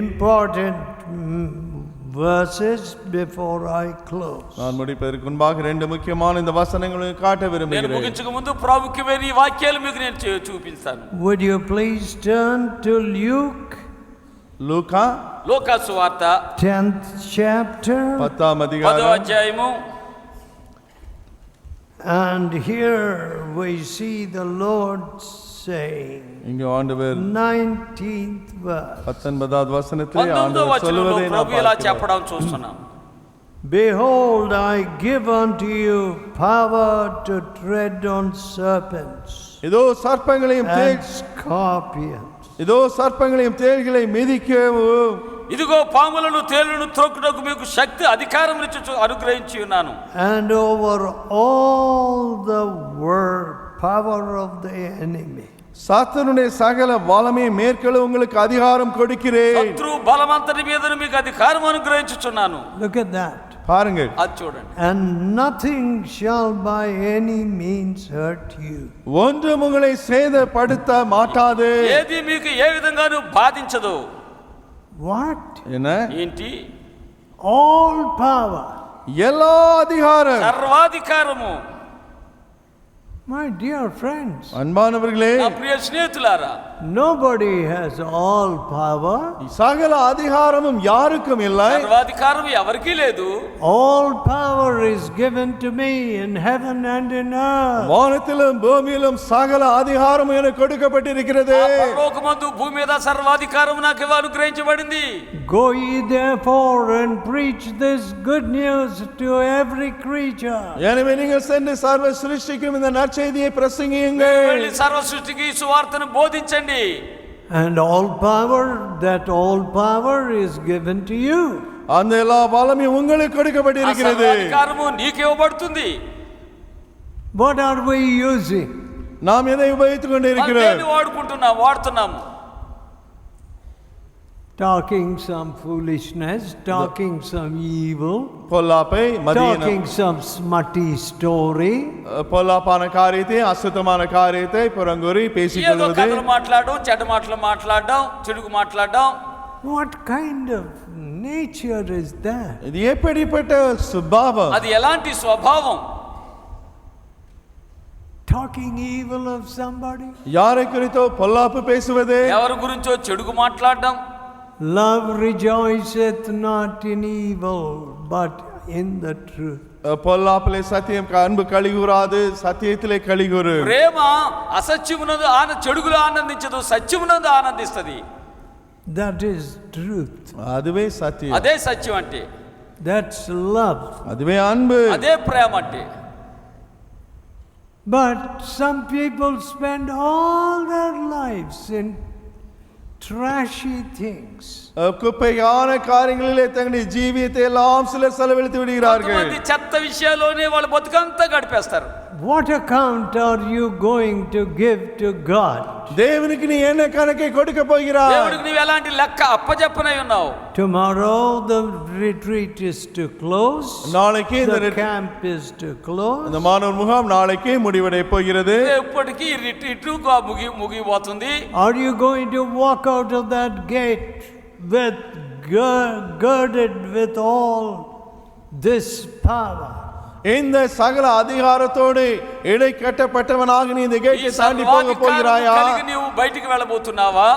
important verses before I close. நான் முடிப்பதற்கு முன்பாக ரெண்டு முக்கியமான இந்த வசனங்களை காட்ட விரும்புகிறேன். నేను ముగించక ముందు ప్రాముఖ్యమైన ఈ వాక్యాలు మీకు నేను చూపిస్తాను. Would you please turn to లూకా సువార్త 10th chapter 10th అధ్యాయం 10వ అధ్యాయము. And here we see the Lord saying, இங்கே ஆண்டவர் 19th verse, 19வது வசனத்திலே 19వ ஆண்டவர் వచనంలో சொல்வதை ప్రభు ఇలా చెప్పడం చూస్తున్నాం. Behold, I give unto you power to tread on serpents இதோ சர்ப்பங்களையும் and scorpions. இதோ சர்ப்பங்களையும் தேள்களை மிதிக்கவும் ఇదిగో పాములను తేలును త్రొక్కుటకు మీకు శక్తి అధికారం అనుగ్రహించి ఉన్నాను. And over all the power of the enemy. சாத்தானுடைய சகல வல்லமை மேற்கொள்ள உங்களுக்கு அதிகாரம் கொடுக்கிறேன். శత్రు బలమంతటి మీదను మీకు అధికారం అనుగ్రహించుచున్నాను. Look at that. பாருங்கள். అది చూడండి. And nothing shall by any means hurt you. ஒன்றும் உங்களை சேதப்படுத்த மாட்டாது. ఏది మీకు ఏ విధంగానూ బాధించదు. What? என்ன? ఏంటి? All power. எல்லா அதிகாரம். సర్వాధికారము. My dear friends, அன்பானவர்களே, నా ప్రియ స్నేహితులారా, nobody has all power. சகல அதிகாரமும் யாருக்கும் இல்லை. సర్వాధికారం ఎవరికీ లేదు. All power is given to me in heaven and in earth. வானத்திலும் பூமியிலும் சகல அதிகாரம் எனக்கு கொடுக்கப்பட்டிருக்கிறது. పరలోకమందు భూమి మీద సర్వాధికారం నాకు అనుగ్రహించబడింది. Go ye therefore and preach this good news to every creature. எனவே நீங்கள் சென்று சர்வ சிருஷ்டிக்கும் இந்த நற்செய்தியை பிரசங்கியுங்கள். వెళ్ళి సర్వ సృష్టికి ఈ సువార్తను బోధించండి. And all power is given to you. அந்த எல்லா வல்லமையும் உங்களுக்கு கொடுக்கப்பட்டிருக்கிறது. అధికారము నీకు ఇవ్వబడుతుంది. What are we using? நாம் எதை உபயோகித்துக் கொண்டிருக்கிறோம்? వాడుతున్నాము. Talking some foolishness, talking some evil, பொல்லாப்பை, மதியீனம், talking some smutty story, பொல்லாப்பான காரியத்தை, அசுத்தமான காரியத்தை புறங்கூறி பேசிக் ఏదో கொள்வது. కథలు మాట్లాడడం, చెడ్డ మాటలు మాట్లాడడం, చెడుగు మాట్లాడడం. What kind of nature is that? இது எப்படிப்பட்ட சுபாவம்? అది ఎలాంటి స్వభావం? Talking evil of somebody? யாரை குறித்தோ பொல்லாப்பு பேசுவது. ఎవరి గురించో చెడుగు మాట్లాడడం. Love rejoiceth not in evil, but in the truth. பொல்லாப்பிலே சத்தியம் அன்பு கலிகூராது, சத்தியத்திலே கலிகூரு. ప్రేమ అసత్యమునందు చెడుగులో ఆనందించదు, సత్యమునందు ఆనందిస్తది. That is truth. அதுவே சத்தியம். అదే సత్యం అంటే. That's love. அதுவே அன்பு. అదే ప్రేమ అంటే. But some people spend all their lives in trashy things. குப்பையான காரியங்களிலே தங்களுடைய ஜீவியத்தை எல்லாம் சிலர் செலவழித்து விடுகிறார்கள். కొంతమంది చెత్త విషయాల్లోనే వాళ్ళ బతుకంతా గడిపేస్తారు. What account are you going to give to God? தேவனுக்கு நீ என்ன கணக்கை கொடுக்க போகிறாய்? దేవుడికి నీవు ఎలాంటి లెక్క అప్పజెప్పనై ఉన్నావు? Tomorrow the retreat is to close. நாளைக்கு the camp is to close. இந்த மாணவர் முகாம் நாளைக்கு முடிவடைய போகிறது. ఇప్పటికి retreat ముగిపోతుంది. Are you going to walk out of that gate with girded with all this power? இந்த சகல அதிகாரத்தோடு இடை கட்டப்பட்டவனாக நீ இந்த கேட்டை தாண்டி போக போகிறாயா? నీవు బయటికి వెళ్ళబోతున్నావా?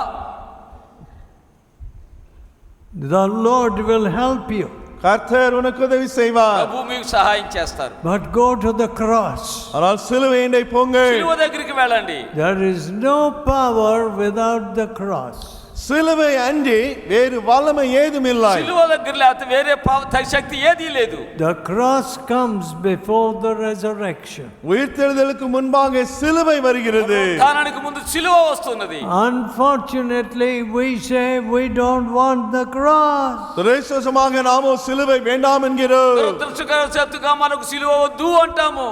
The Lord will help you. கர்த்தர் உனக்கு உதவி செய்வார். ప్రభు మీకు సహాయం చేస్తారు. But go to the cross. ஆனால் சிலுவையை போங்கள். సిలువ దగ్గరికి వెళ్ళండి. There is no power without the cross. சிலுவை அன்றி வேறு வல்லமை ஏதும் இல்லை. సిలువ దగ్గర లేకపోతే వేరే శక్తి ఏదీ లేదు. The cross comes before the resurrection. உயிர்த்தெழுதலுக்கு முன்பாக சிலுவை வருகிறது. దానికి ముందు సిలువ వస్తున్నది. Unfortunately, we say we don't want the cross. துரதிர்ஷ்டவசமாக நாமோ சிலுவை வேண்டாம் என்கிறோம். దురదృష్టకరముగా మనకు సిలువ వద్దు అంటాము.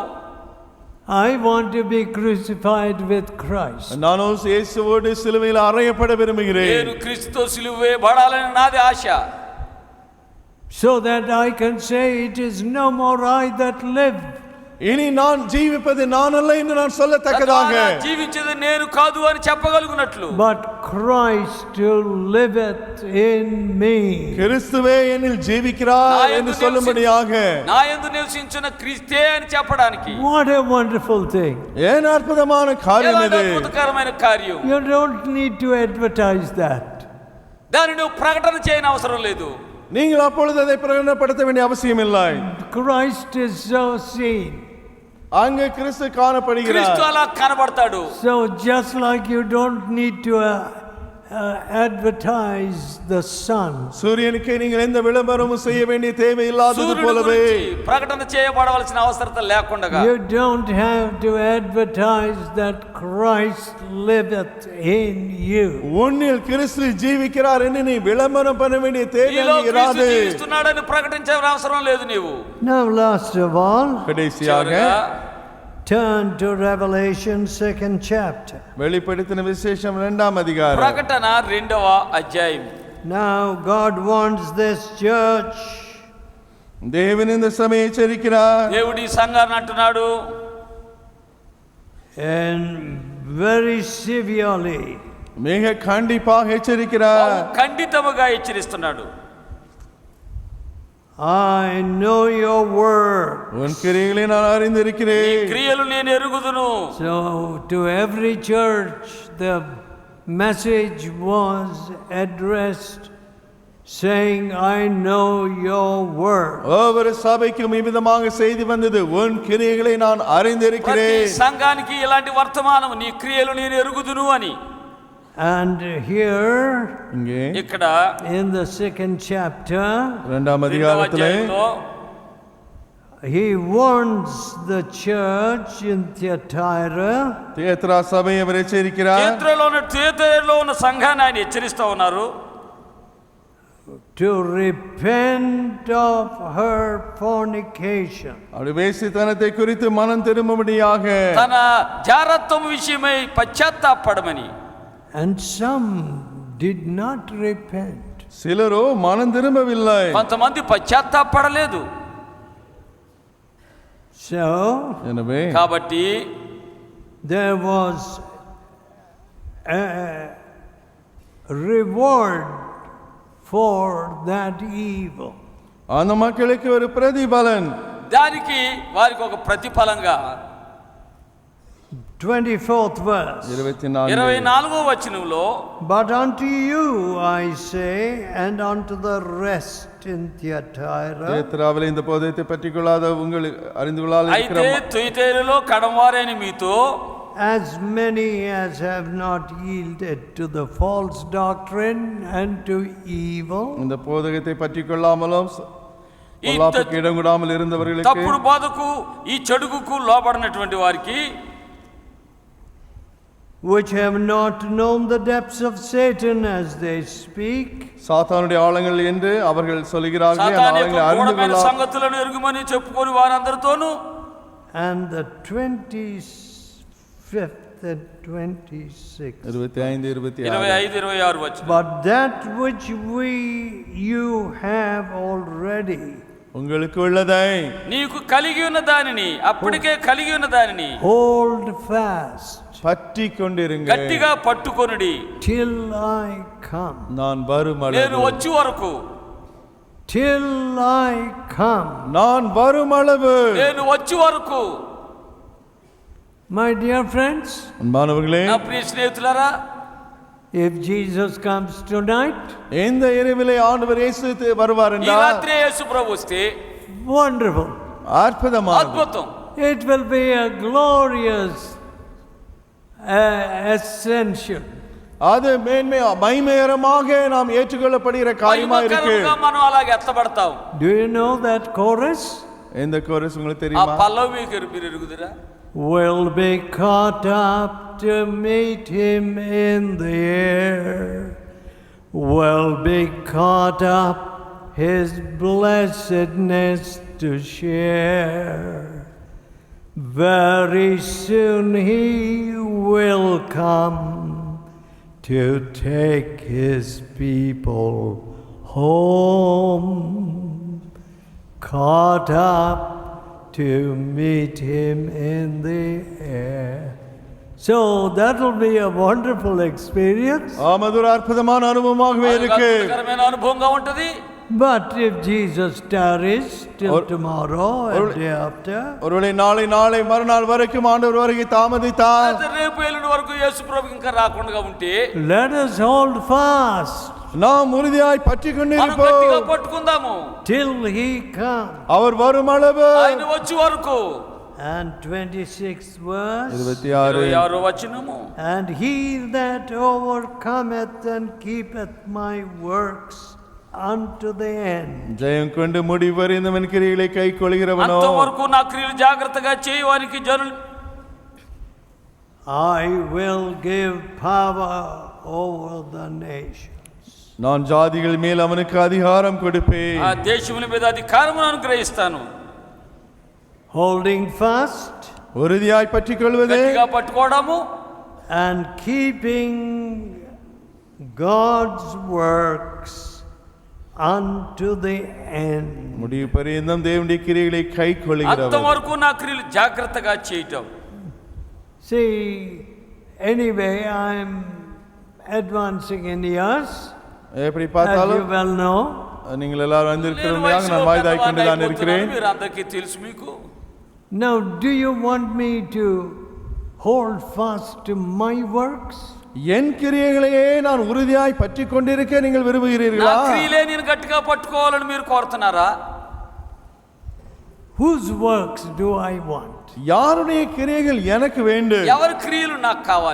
I want to be crucified with Christ. நானோ இயேசுவோடு சிலுவையில் அறையப்பட விரும்புகிறேன். నేను క్రీస్తుతో సిలువ వేయబడాలని నాది ఆశ. So that I can say it is no more I that live. இனி நான் ஜீவிப்பது நான் அல்ல என்று நான் சொல்லத்தக்கதாக జీవించేది నేను కాదు అని చెప్పగలుగునట్లు. But Christ liveth in me. கிறிஸ்துவே என்னில் ஜீவிக்கிறார் என்று சொல்லும்படியாக నా యందు నివసించున్న క్రీస్తే అని చెప్పడానికి. What a wonderful thing. ஏன் அற்புதமான காரியம் இது. అద్భుతకరమైన కార్యం. You don't need to advertise that. దాన్ని నువ్వు ప్రకటన చేయని అవసరం లేదు. நீங்கள் அப்பொழுது அதை பிரகடனப்படுத்த வேண்டிய அவசியம் இல்லை. Christ is so seen. அங்கே கிறிஸ்து காணப்படுகிறார். క్రీస్తు అలా కనబడతాడు. So just like you don't need to advertise the sun. சூரியனுக்கு நீங்கள் எந்த விளம்பரமும் செய்ய வேண்டிய தேவை இல்லாதது సూర్యుడి போலவே గురించి ప్రకటన చేయబడవలసిన అవసరత లేకుండా You don't have to advertise that Christ liveth in you. உன்னில் கிறிஸ்து ஜீவிக்கிறார் என்று நீ விளம்பரம் பண்ண வேண்டிய தேவை నీలో క్రీస్తు இராது. జీవిస్తున్నాడని ప్రకటించే అవసరం లేదు నీవు. Now last of all, கடைசியாக చివరగా turn to Revelation 2nd chapter. வெளிப்படுத்தின விசேஷம் 2ஆம் அதிகாரம். ప్రకటన 2వ అధ్యాయం. Now God wants this church தேவன் இந்த சபையை எச்சரிக்கிறார். దేవుడి సంఘాన్ని అంటున్నాడు and very severely. மிக கண்டிப்பாக எச்சரிக்கிறார். ఖండితముగా హెచ్చరిస్తున్నాడు. I know your word. உன் கிரியைகளை நான் నీ அறிந்திருக்கிறேன். క్రియలు నేను ఎరుగుదును. So to every church the message was addressed saying, I know your word. ஒவ்வொரு சபைக்கும் இவ்விதமாக செய்தி வந்தது, உன் கிரியைகளை நான் ప్రతి அறிந்திருக்கிறேன். సంఘానికి ఇలాంటి వర్తమానం, నీ క్రియలు నేను ఎరుగుదును అని. And here இங்கே ఇక్కడ in the 2nd chapter 2ஆம் அதிகாரத்திலே he warns the church in Thyatira தியத்ரா சபையை அவர் எச்சரிக்கிறார். తియతైరలో ఉన్న సంఘాన్ని ఆయన హెచ్చరిస్తూ ఉన్నారు. to repent of her fornication. அவருடைய வேசித்தனத்தை குறித்து மனம் திரும்பும்படியாக తన జారత్వం విషయమై పశ్చాత్తాపడమని. And some did not repent. சிலரோ மனம் திரும்பவில்லை. కొంతమంది పశ్చాత్తాపడలేదు. So எனவே కాబట్టి there was a reward for that evil. அந்த மக்களுக்கு ஒரு பிரதிபலன். దానికి వారికి ఒక ప్రతిఫలంగా 24th verse. 24వ వచనంలో But unto you I say, and unto the rest in Thyatira, தியத்ராவிலே இந்த போதகத்தை பற்றிக்கொள்ளாத உங்களுக்கு அறிந்து கொள்ளாத అయితే తుయతైరలో కడవారైన మీతో as many as have not yielded to the false doctrine and to evil, இந்த போதகத்தை பற்றிக்கொள்ளாமலும் பொல்லாப்புக்கு இடம் கொடாமல் இருந்தவர்களுக்கு, తప్పుడు బోధకు ఈ చెడుగుకు లోబడినటువంటి వారికి, which have not known the depths of Satan as they speak, சாத்தானுடைய ஆழங்கள் என்று அவர்கள் சொல்கிறார்கள், அந்த సాతాను ఆழங்களை యొక్క அறிந்து గూఢమైన கொள்ளாமல், సంగతులను ఎరుగుమని చెప్పుకొని వారందరితోనూ, and the 25th and 26th. 25, 26. 25, 26 వచనం. But that which you have already, உங்களுக்கு உள்ளதை నీకు కలిగి ఉన్న దానిని, అప్పటికే కలిగి ఉన్న దానిని hold fast பற்றி கொண்டிருங்க, గట్టిగా పట్టుకొనుడి, till I come. நான் வருமளவு, నేను వచ్చి వరకు, Till I come. நான் வருமளவு. నేను వచ్చి వరకు. My dear friends, அன்பானவர்களே, నా ప్రియ స్నేహితులారా, if Jesus comes tonight, இந்த இரவிலே ஆண்டவர் இயேசு வருவார் ఈ என்றால் రాత్రి యేసు ప్రభు వస్తే wonderful. அற்புதமான అద్భుతం. It will be a glorious ascension. அது மைமேயரமாக நாம் ஏற்றுக்கொள்ளப்படுகிற காரியமா இருக்கு. మహిమకరంగా మనం అలాగే ఎత్తబడతాం. Do you know that chorus? இந்த கோரஸ் உங்களுக்கு ఆ தெரியுமா? పల్లవి మీరు ఎరుగుదురా? Will be caught up to meet him in the air. Will be caught up his blessedness to share. Very soon he will come to take his people home, caught up to meet him in the air. So that will be a wonderful experience. ஆமதுர அற்புதமான அனுபவமாகவே இருக்கு. అద్భుతకరమైన అనుభవంగా ఉంటది. But if Jesus tarries till tomorrow and day after, ஒருவேளை நாளை மறுநாள் வரைக்கும் ஆண்டவர் வருகை தாமதித்தால், రేపు ఎల్లుండి వరకు యేసు ప్రభు ఇంకా రాకుండా ఉంటే, let us hold fast நாம் உறுதியாய் பற்றி మనం கொண்டிருப்போம் గట్టిగా పట్టుకుందాము. till he comes. அவர் வரும் அளவு ఆయన వచ్చి వరకు And 26th verse. 26వ వచనము. And he that overcometh and keepeth my works unto the end. జయం కొండు முடிவறிந்தவன் கிரியைகளை கைக்கொள்கிறவனோ అంతవరకు నా క్రియలు జాగ్రత్తగా చేయవానికి జనులు I will give power over the nations. நான் ஜாதிகள் மேல் அவனுக்கு அதிகாரம் கொடுப்பேன். ఆ దేశముల మీద అధికారమును అనుగ్రహిస్తాను. Holding fast. உறுதியாய் பற்றிக்கொள்வது. గట్టిగా పట్టుకోవడము. And keeping God's works unto the end. முடிவு பரியந்தம் தேவனுடைய கிரியைகளை கைக்கொள்கிறவன். అంతవరకు నా క్రియలు జాగ్రత్తగా చేయటం. See, anyway, I'm advancing in years. எப்படி As you பார்த்தாலும் well know. நீங்கள் எல்லாரும் வந்திருக்கிறவர்களாக நான் வாய்தாய் கொண்டு தான் இருக்கிறேன். మీరు అందరికీ తెలుసు మీకు. Now, do you want me to hold fast to my works? என் கிரியைகளையே நான் உறுதியாய் பற்றி கொண்டிருக்க நீங்கள் నా விரும்புகிறீர்களா? క్రియలే నేను గట్టిగా పట్టుకోవాలని మీరు కోరుతున్నారా? Whose works do I want? யாருடைய கிரியைகள் எனக்கு வேண்டும்? ఎవరి క్రియలు నాకు కావాలి?